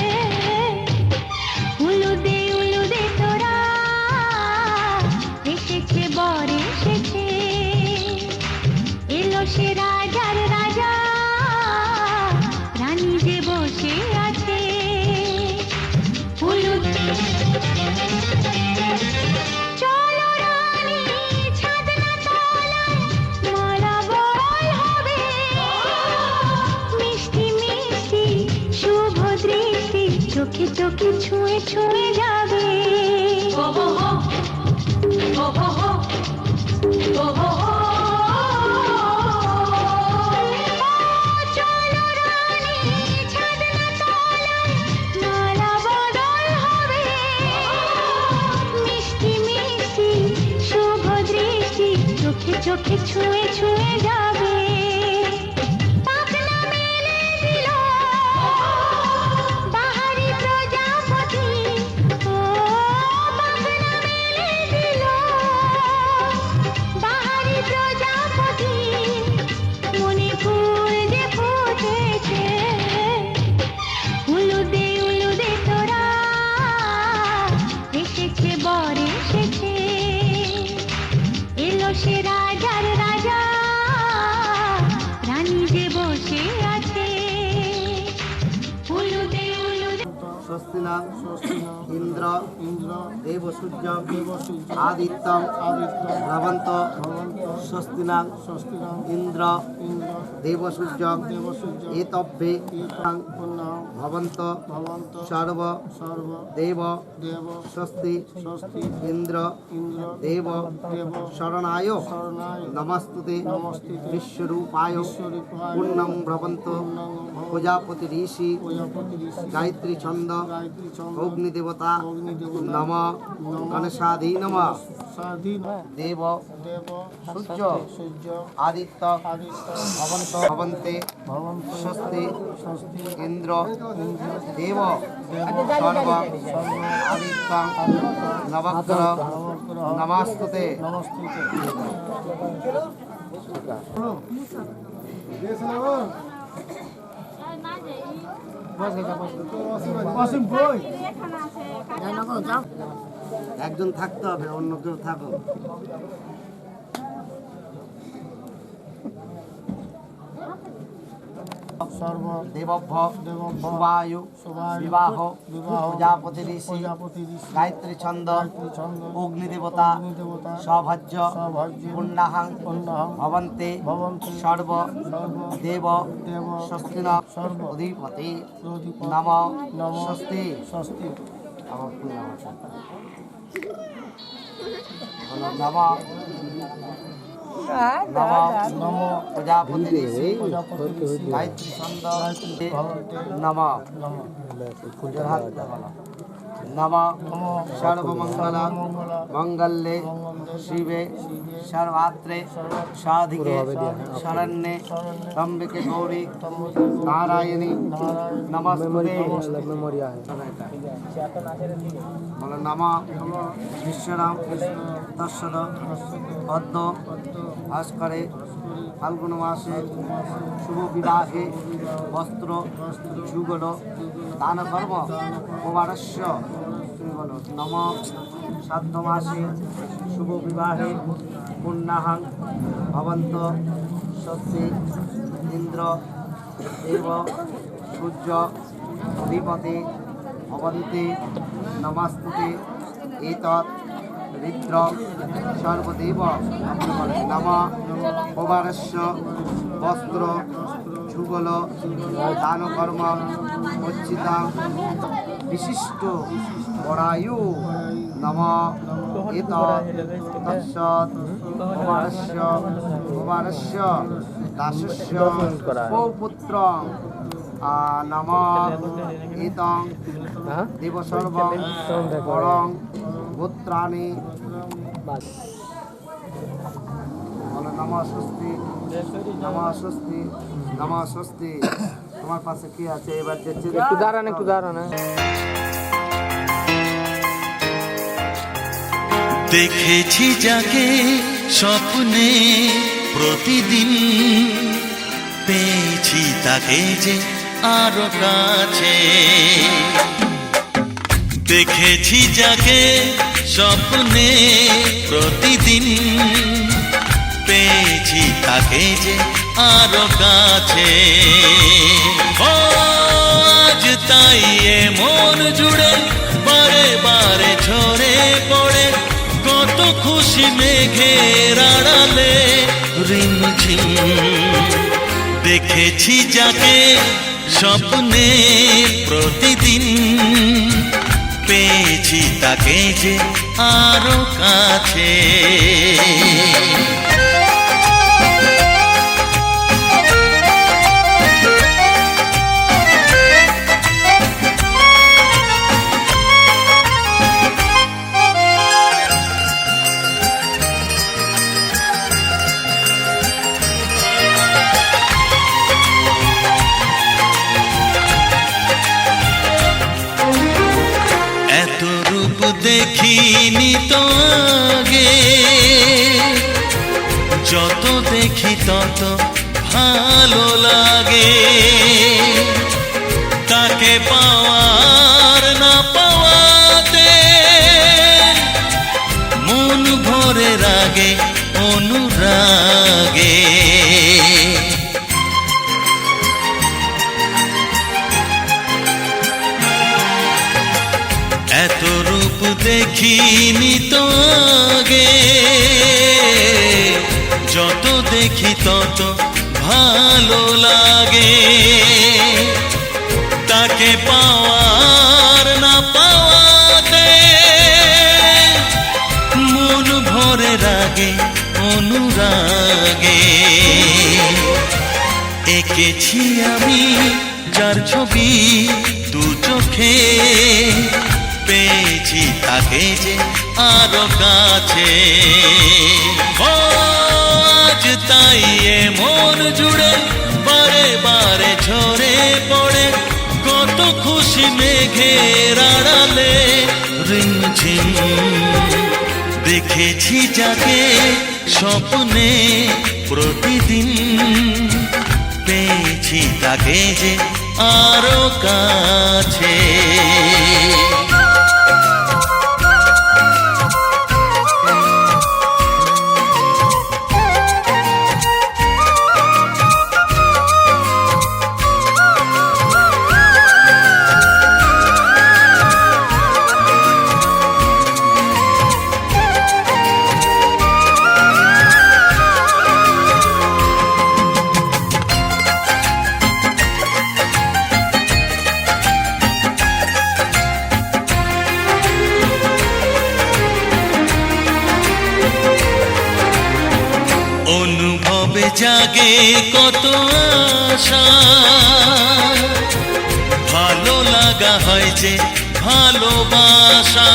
উলুদে উলুদে তোরা এসেছে বর এসেছে এলো সে রাজার রাজা রানী যে বসে আছে চলো রানী ছাদনা তলায় মালা বদল হবে মিষ্টি মিষ্টি শুভ দৃষ্টি চোখে চোখে ছুঁয়ে ছুঁয়ে যাবে চলো রানী ছাদনা তলায় মালা বদল হবে মিষ্টি মিষ্টি শুভ দৃষ্টি চোখে চোখে ছুঁয়ে ছুঁয়ে যাবে পাখনা মেলে দিল বাহারি প্রজাপতি ও পাখনা মেলে দিল বাহারি প্রজাপতি মনে ফুল যে ফুটেছে উলুদে উলুদে তোরা এসেছে বর এসেছে এলো সে রাজার রাজা রানী যে বসে আছে উলুদে উলুদে স্বস্তিনা ইন্দ্র দেবসূর্য আদিত্য ভ্রবন্ত স্বস্তিনা ইন্দ্র দেবসূর্য এতব্যে ভবন্ত সর্ব দেব স্বস্তি ইন্দ্র দেব শরণায় নমস্তুতে বিশ্বরূপায় পূর্ণং ভ্রবন্ত প্রজাপতি ঋষি গায়ত্রী ছন্দ অগ্নিদেবতা নম গণেশাদি নম দেব সূর্য আদিত্য ভবন্তে স্বস্তি ইন্দ্র দেব সর্ব আদিত্য নবগ্র নমস্তুতে একজন থাকতে হবে, অন্য কেউ থাকো। দেবভ্য শুভায়ু বিবাহ প্রজাপতি ঋষি গায়ত্রী ছন্দ অগ্নিদেবতা সভাজ্য পুণ্যাহং ভবন্তে সর্ব দেব স্বস্তিন অধিপতি নম স্বস্তি নম নম প্রজাপতি ঋষি গায়ত্রী ছন্দ নম নম সর্বমঙ্গল মঙ্গলে শিবে সর্বাত্রে সাধিকে শরণ্যে ত্র্যম্বকে গৌরী নারায়ণী নমস্তুতে নম বিশ্বরাম তৎসদ পদ্ম ভাস্করে ফাল্গুন মাসে শুভ বিবাহে বস্ত্র যুগল দান কর্ম কুমারস্য নম শ্রাদ্ধ মাসে শুভ বিবাহে পুণ্যাহং ভবন্ত স্বস্তি ইন্দ্র দেব সূর্য অধিপতি ভবন্তি নমস্তুতে এতৎ ঋদ্র সর্বদেব নম কুমারস্য বস্ত্র যুগল দান কর্ম মচ্ছিতাং বিশিষ্ট বরায়ু নম এত তৎসৎ কুমারস্য দাসস্য পৌপুত্র নম এতং দেবসর্বং বরং গোত্রাণি বলো নমঃ স্বস্তি নমঃ স্বস্তি নমঃ স্বস্তি। তোমার পাশে কি আছে এবার দেখছি, একটু দাঁড়ান একটু দাঁড়ান। দেখেছি যাকে স্বপ্নে প্রতিদিন, পেয়েছি তাকে যে আরো কাছে। দেখেছি যাকে স্বপ্নে প্রতিদিন, পেয়েছি তাকে যে আরো কাছে। ও আজ তাই এ মন জুড়ে বারে বারে ঝরে পড়ে, কত খুশি মেঘের আড়ালে রিমঝিম। দেখেছি যাকে স্বপ্নে প্রতিদিন, পেয়েছি তাকে যে আরো কাছে। দেখিনি তো আগে, যত দেখি তত ভালো লাগে। তাকে পাওয়ার না পাওয়াতে মন ভরে রাগে অনুরাগে। এত রূপ দেখিনি তো আগে, যত দেখি তত ভালো লাগে। তাকে পাওয়ার না পাওয়াতে মন ভরে রাগে অনুরাগে। এঁকেছি আমি যার ছবি দু চোখে, পেয়েছি তাকে যে আরো কাছে। আজ তাই এ মন জুড়ে বারে বারে ঝরে পড়ে, কত খুশি মেঘের আড়ালে রিমঝিম। দেখেছি যাকে স্বপ্নে প্রতিদিন, পেয়েছি তাকে যে আরো কাছে। অনুভবে জাগে কত আশা, ভালো লাগা হয় যে ভালোবাসা।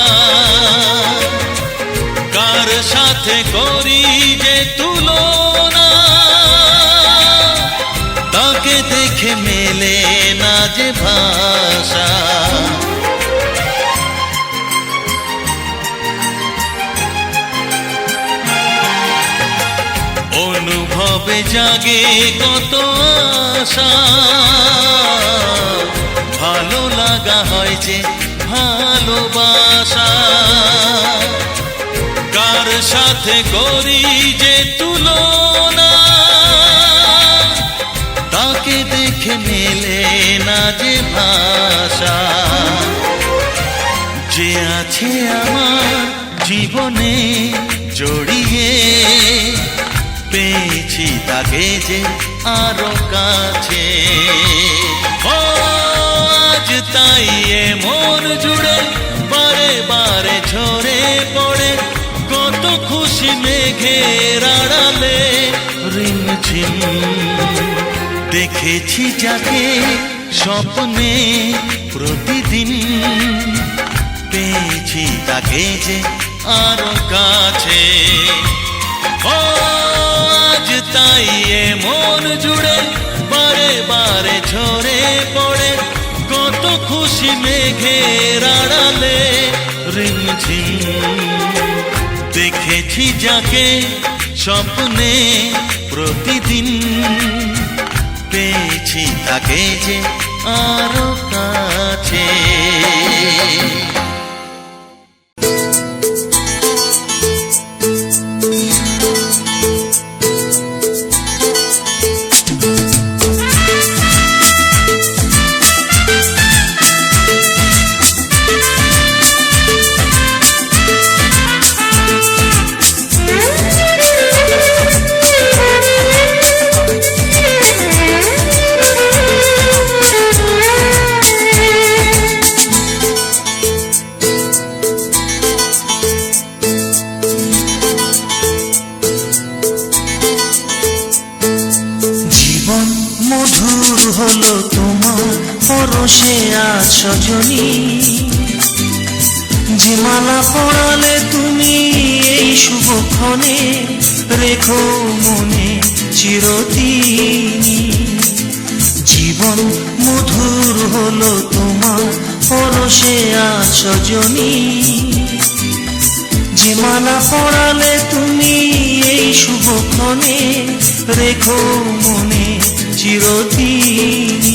কার সাথে করি যে তুলনা, তাকে দেখে মেলে না যে ভাষা। অনুভবে জাগে কত আশা, ভালো লাগা হয় যে ভালোবাসা। কার সাথে করি যে তুলনা, তাকে দেখে মেলে না যে ভাষা। যে আছে আমার জীবনে জড়িয়ে, পেয়েছি তাকে যে আরো কাছে। ও আজ তাই এ মন জুড়ে বারে বারে ঝরে পড়ে কত খুশি মেঘের আড়ালে রিমঝিম। দেখেছি যাকে স্বপ্নে প্রতিদিন, পেয়েছি তাকে যে আরো কাছে। ও আজ তাই এ মন জুড়ে বারে বারে ঝরে পড়ে কত খুশি মেঘের আড়ালে রিমঝিম। দেখেছি যাকে স্বপ্নে প্রতিদিন, পেয়েছি তাকে যে আরো কাছে। মধুর হলো তোমার পরশে আজ সজনী, যে মালা পরালে তুমি এই শুভক্ষণে, রেখো মনে চিরদিন। জীবন মধুর হলো তোমার পরশে আজ সজনী, যে মালা পরালে তুমি এই শুভক্ষণে, রেখো মনে চিরদিন।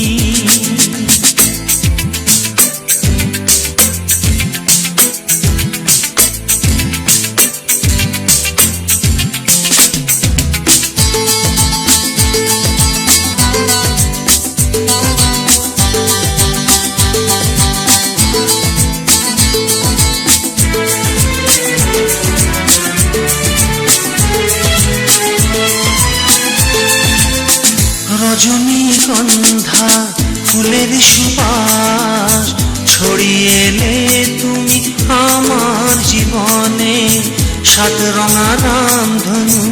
রজনীগন্ধা ফুলের সুবাস ছড়িয়ে এলে তুমি আমার জীবনে, সাত রঙা রামধনু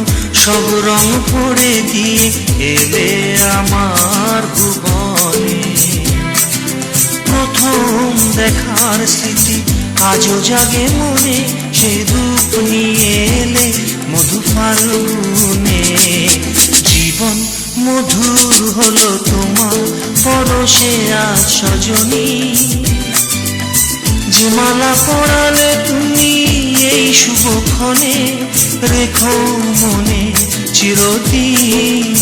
সব রং ভরে দিয়ে এলে আমার ভুবনে। প্রথম দেখার স্মৃতি আজও জাগে মনে, সে রূপ নিয়ে এলে মধু ফাল্গুনে। জীবন মধুর হলো তোমার পরশে আজ সজনী, যে মালা পরালে তুমি এই শুভক্ষণে, রেখো মনে চিরদিন।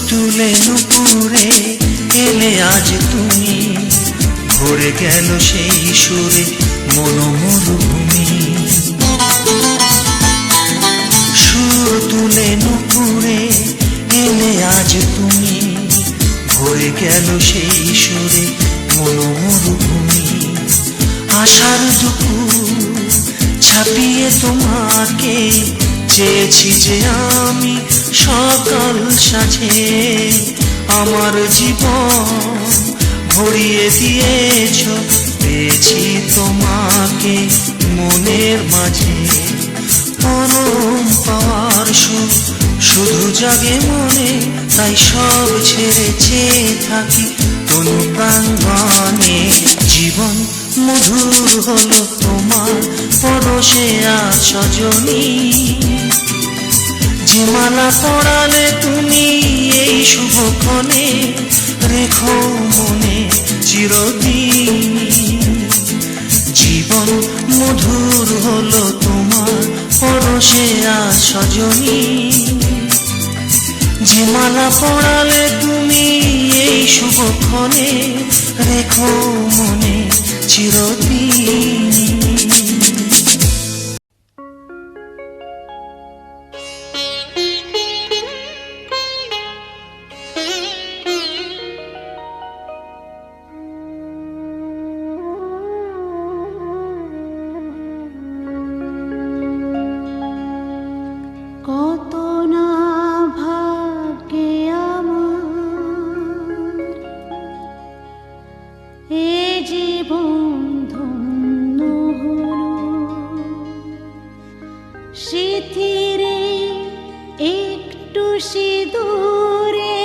তুলে নুপুরে এলে আজ তুমি, ভরে গেল সেই সুরে মনোমরুভূমি। সুর তুলে নুপুরে এলে আজ তুমি, ভরে গেল সেই সুরে মনোমরুভূমি। আশার দুপুর ছাপিয়ে তোমাকে চেয়েছি যে আমি সকাল সাজে, আমার জীবন ভরিয়ে দিয়েছ, পেয়েছি তোমাকে মনের মাঝে। পরম পাওয়ার সুখ শুধু জাগে মনে, তাই সব ছেড়ে চেয়ে থাকি তনু প্রাঙ্গণে। জীবন মধুর হলো তোমার পরশে আজ সজনী, যে মালা পরালে তুমি এই শুভক্ষণে, রেখো মনে চিরদিন। জীবন মধুর হলো তোমার পরশে আজ সজনী। যে মালা পড়ালে তুমি এই শুভক্ষণে, রেখো মনে চিরদিন। কত না ভাগ্যে আমার এ জীবন ধন্য হলো, স্মৃতির একটু সিঁদুরে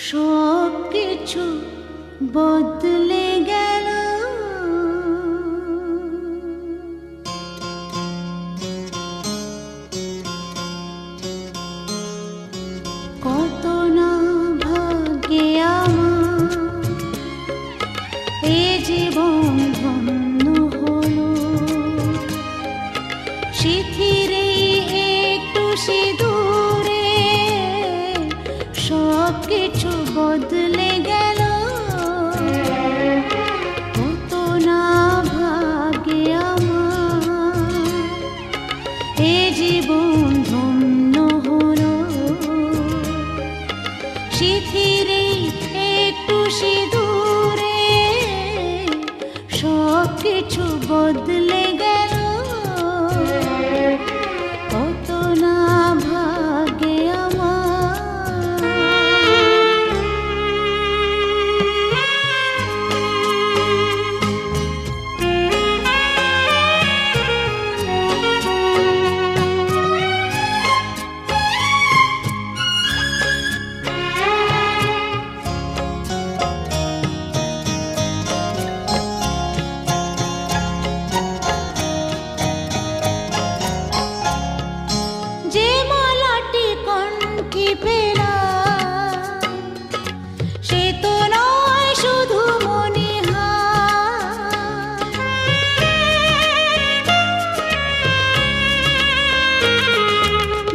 সব কিছু বদলে গেল। কত না ভাগ্যে আমার এ জীবন ধন্য হলো, স্মৃতির একটু সিঁদুরে সব কিছু বদলে গেল। কত না ভাগ্যে আমার এ জীবন ধন্য হলো, স্মৃতির একটু সিঁদুরে সব কিছু বদলে গেল। কত না ভাগ্যে আমার। যে মালাটি কণ্ঠে পেলাম সে তো নয় শুধু মনে হয়,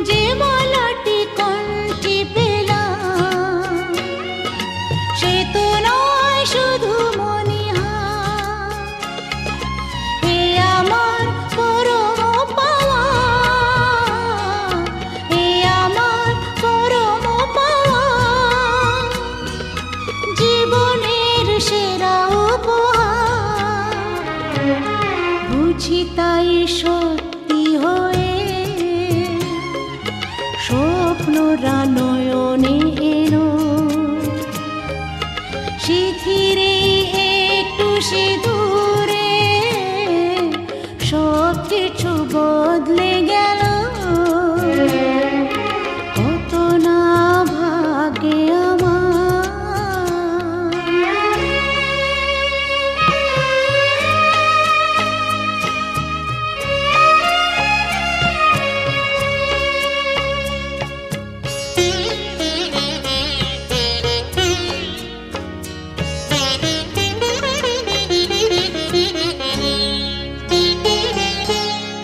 যে মালাটি কণ্ঠে পেলাম সে তো নয় শুধু মনে হয়। এ আমার পরম পাওয়া, এ আমার পরম পাওয়া, জীবনের সেরা উপহার। বুঝি তাই সত্যি হয়ে স্বপ্নরা নয়নে এলো, স্মৃতির একটু সিঁদুরে সব কিছু বদলে গেল। কত না ভাগ্যে আমার।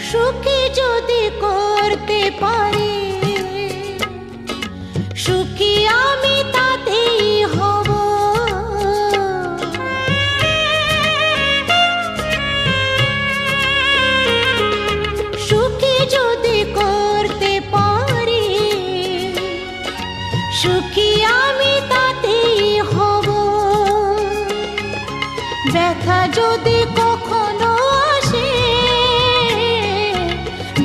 সুখী যদি করতে পারি, সুখী আমি তাতেই হব। সুখী যদি করতে পারি, সুখী আমি তাতেই হব। ব্যথা যদি কখনো আসে,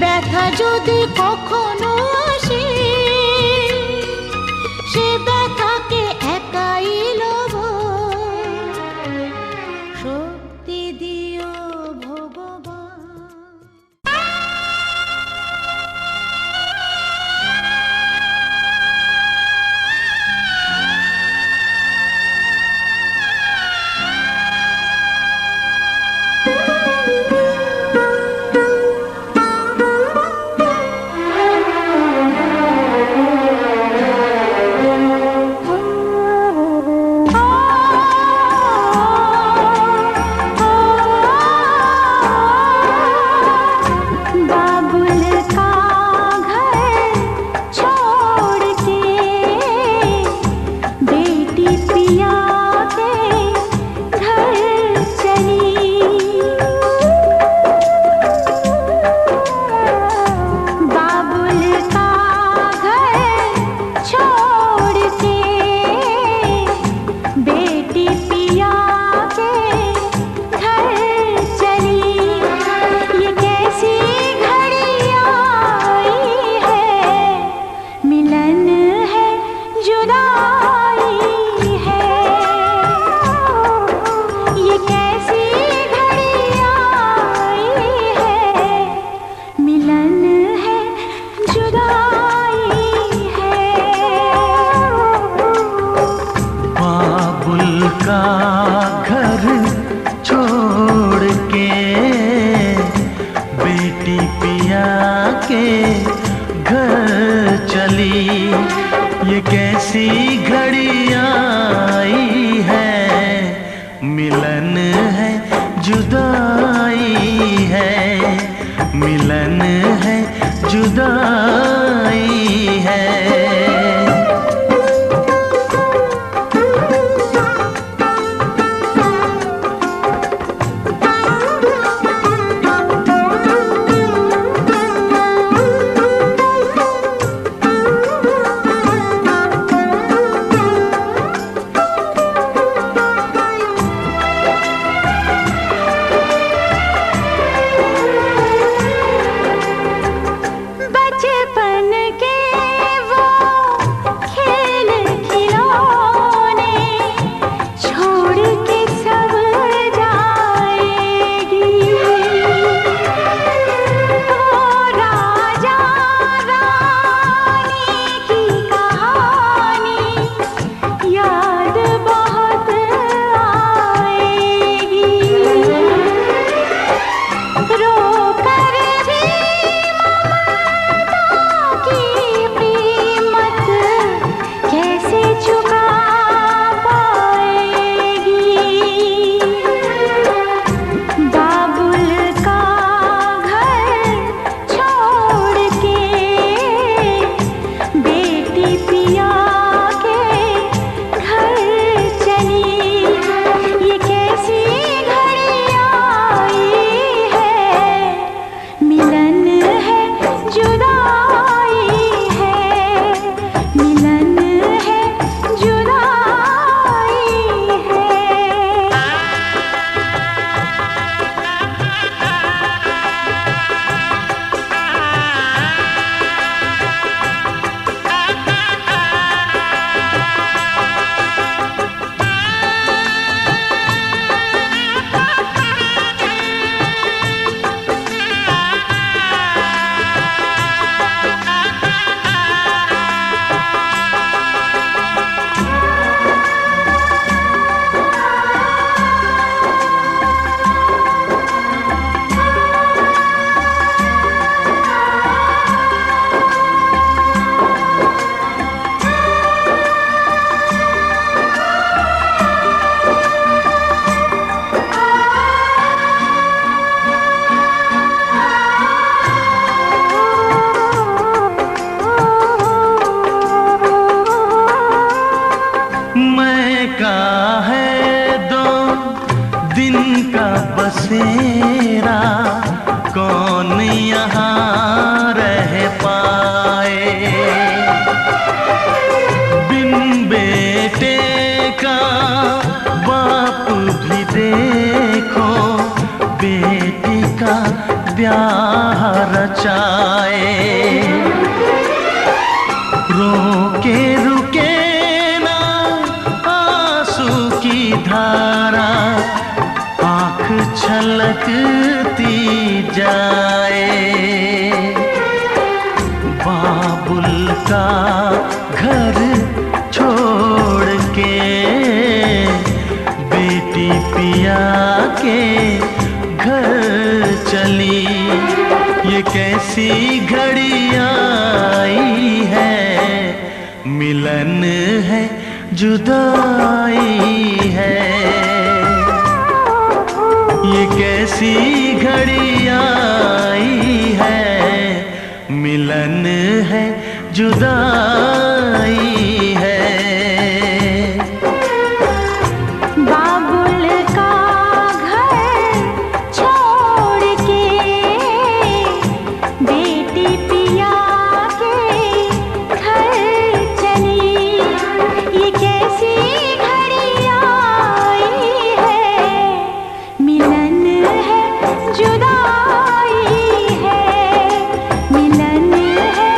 ব্যথা যদি কখনো আসে, সে ব্যথাকে একাই লব। শক্তি দিও ভগবান। जुदाई है। बचपन के वो खेल खिलौने छोड़ के सब जाएगी। वो राजा रानी की कहानी याद बहुत आएगी। रो कर भी की कीमत कैसे चुका पाएगी। बाबुल का घर छोड़ के बेटी पिया के घर चली। ये कैसी घड़ी आई है, मिलन है जुदाई है, मिलन है जुदाई है। मैं का है दो दिन का बसेरा, कौन यहाँ रह पाए। बिन बेटे का बाप भी देखो, बेटी का ब्याह रचाए। रोके रुके ना आंसू की धारा, आँख छलकती जाए। बाबुल का घर छोड़ के बेटी पिया के घर चली। ये कैसी घड़ी आई है, मिलन है जुदाई है। ये कैसी घड़ी आई है, मिलन है जुदाई है। बाबुल का घर छोड़ के बेटी पिया के घर चली। ये कैसी घड़ी आई है, मिलन है जुदाई है, मिलन है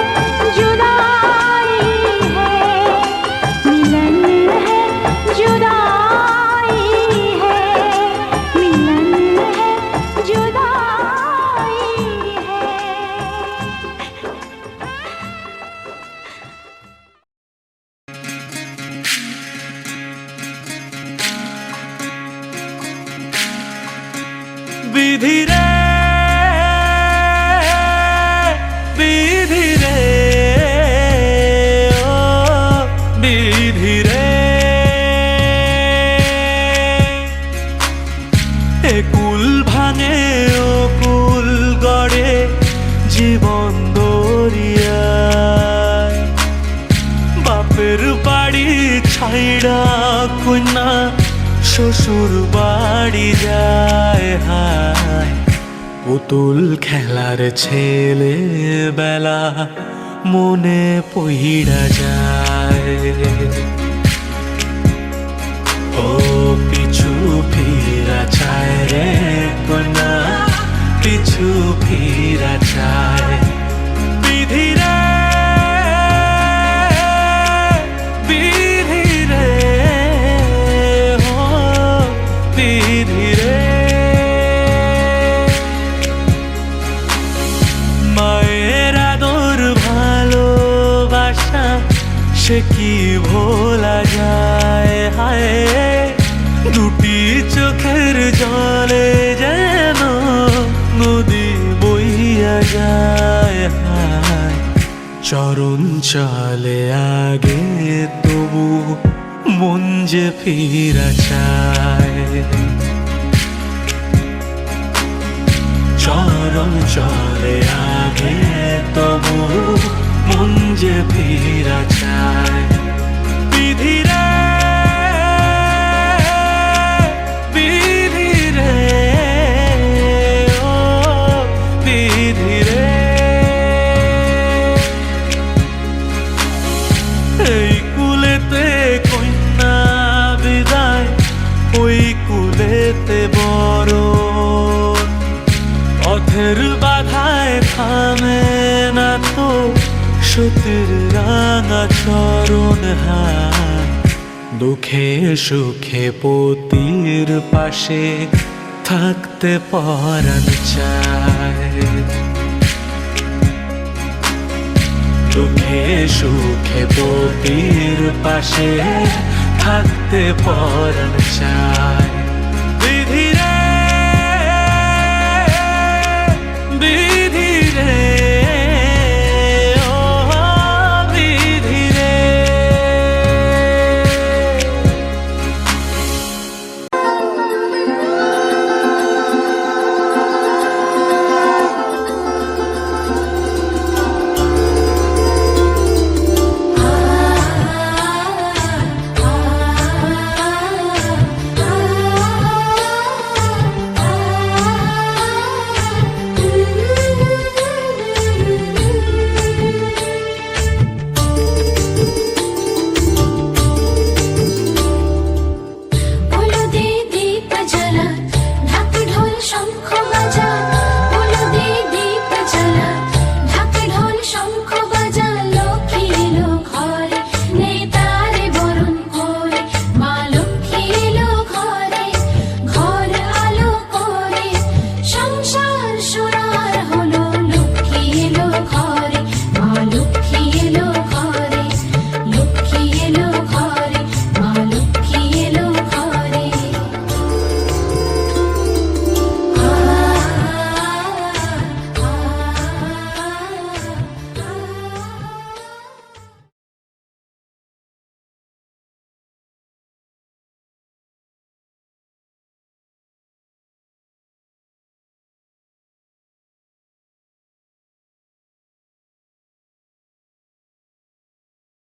जुदाई है, मिलन है जुदाई है, मिलन है जुदाई है। विधि रे विधि रे ओ विधि रे, এ কুল ভাঙে ও কুল গড়ে জীবন দোল ছাইড়া কন্যা শ্বশুর বাড়ি যায় হায় পুতুল খেলার ছেলে বেলা মনে পইড়া যায় ও পিছু ফিরা চায় রে কন্যা পিছু ফিরা চায় বিধি রে বিধি রে ও বিধি রে মায়ের আদর ভালোবাসা সে কি ভোলা যায় হায় দুটি চোখের জলে যেন নদী বইয়া যায় হায় চরণ চলে আগে তবু মন যে ফিরা চায় চরণ চলে আগে তবু মন যে ফিরা চায় বিধি রে বিধি রে ও বিধি রে এই কুলেতে কন্যা বিদায় ওই কুলেতে বড় পথের বাধায় থামে না তো সতীর রাঙা চরণ হায় দুঃখে সুখে পতির পাশে থাকতে পরাণ চায় দুঃখে সুখে পতির পাশে থাকতে পরাণ চায়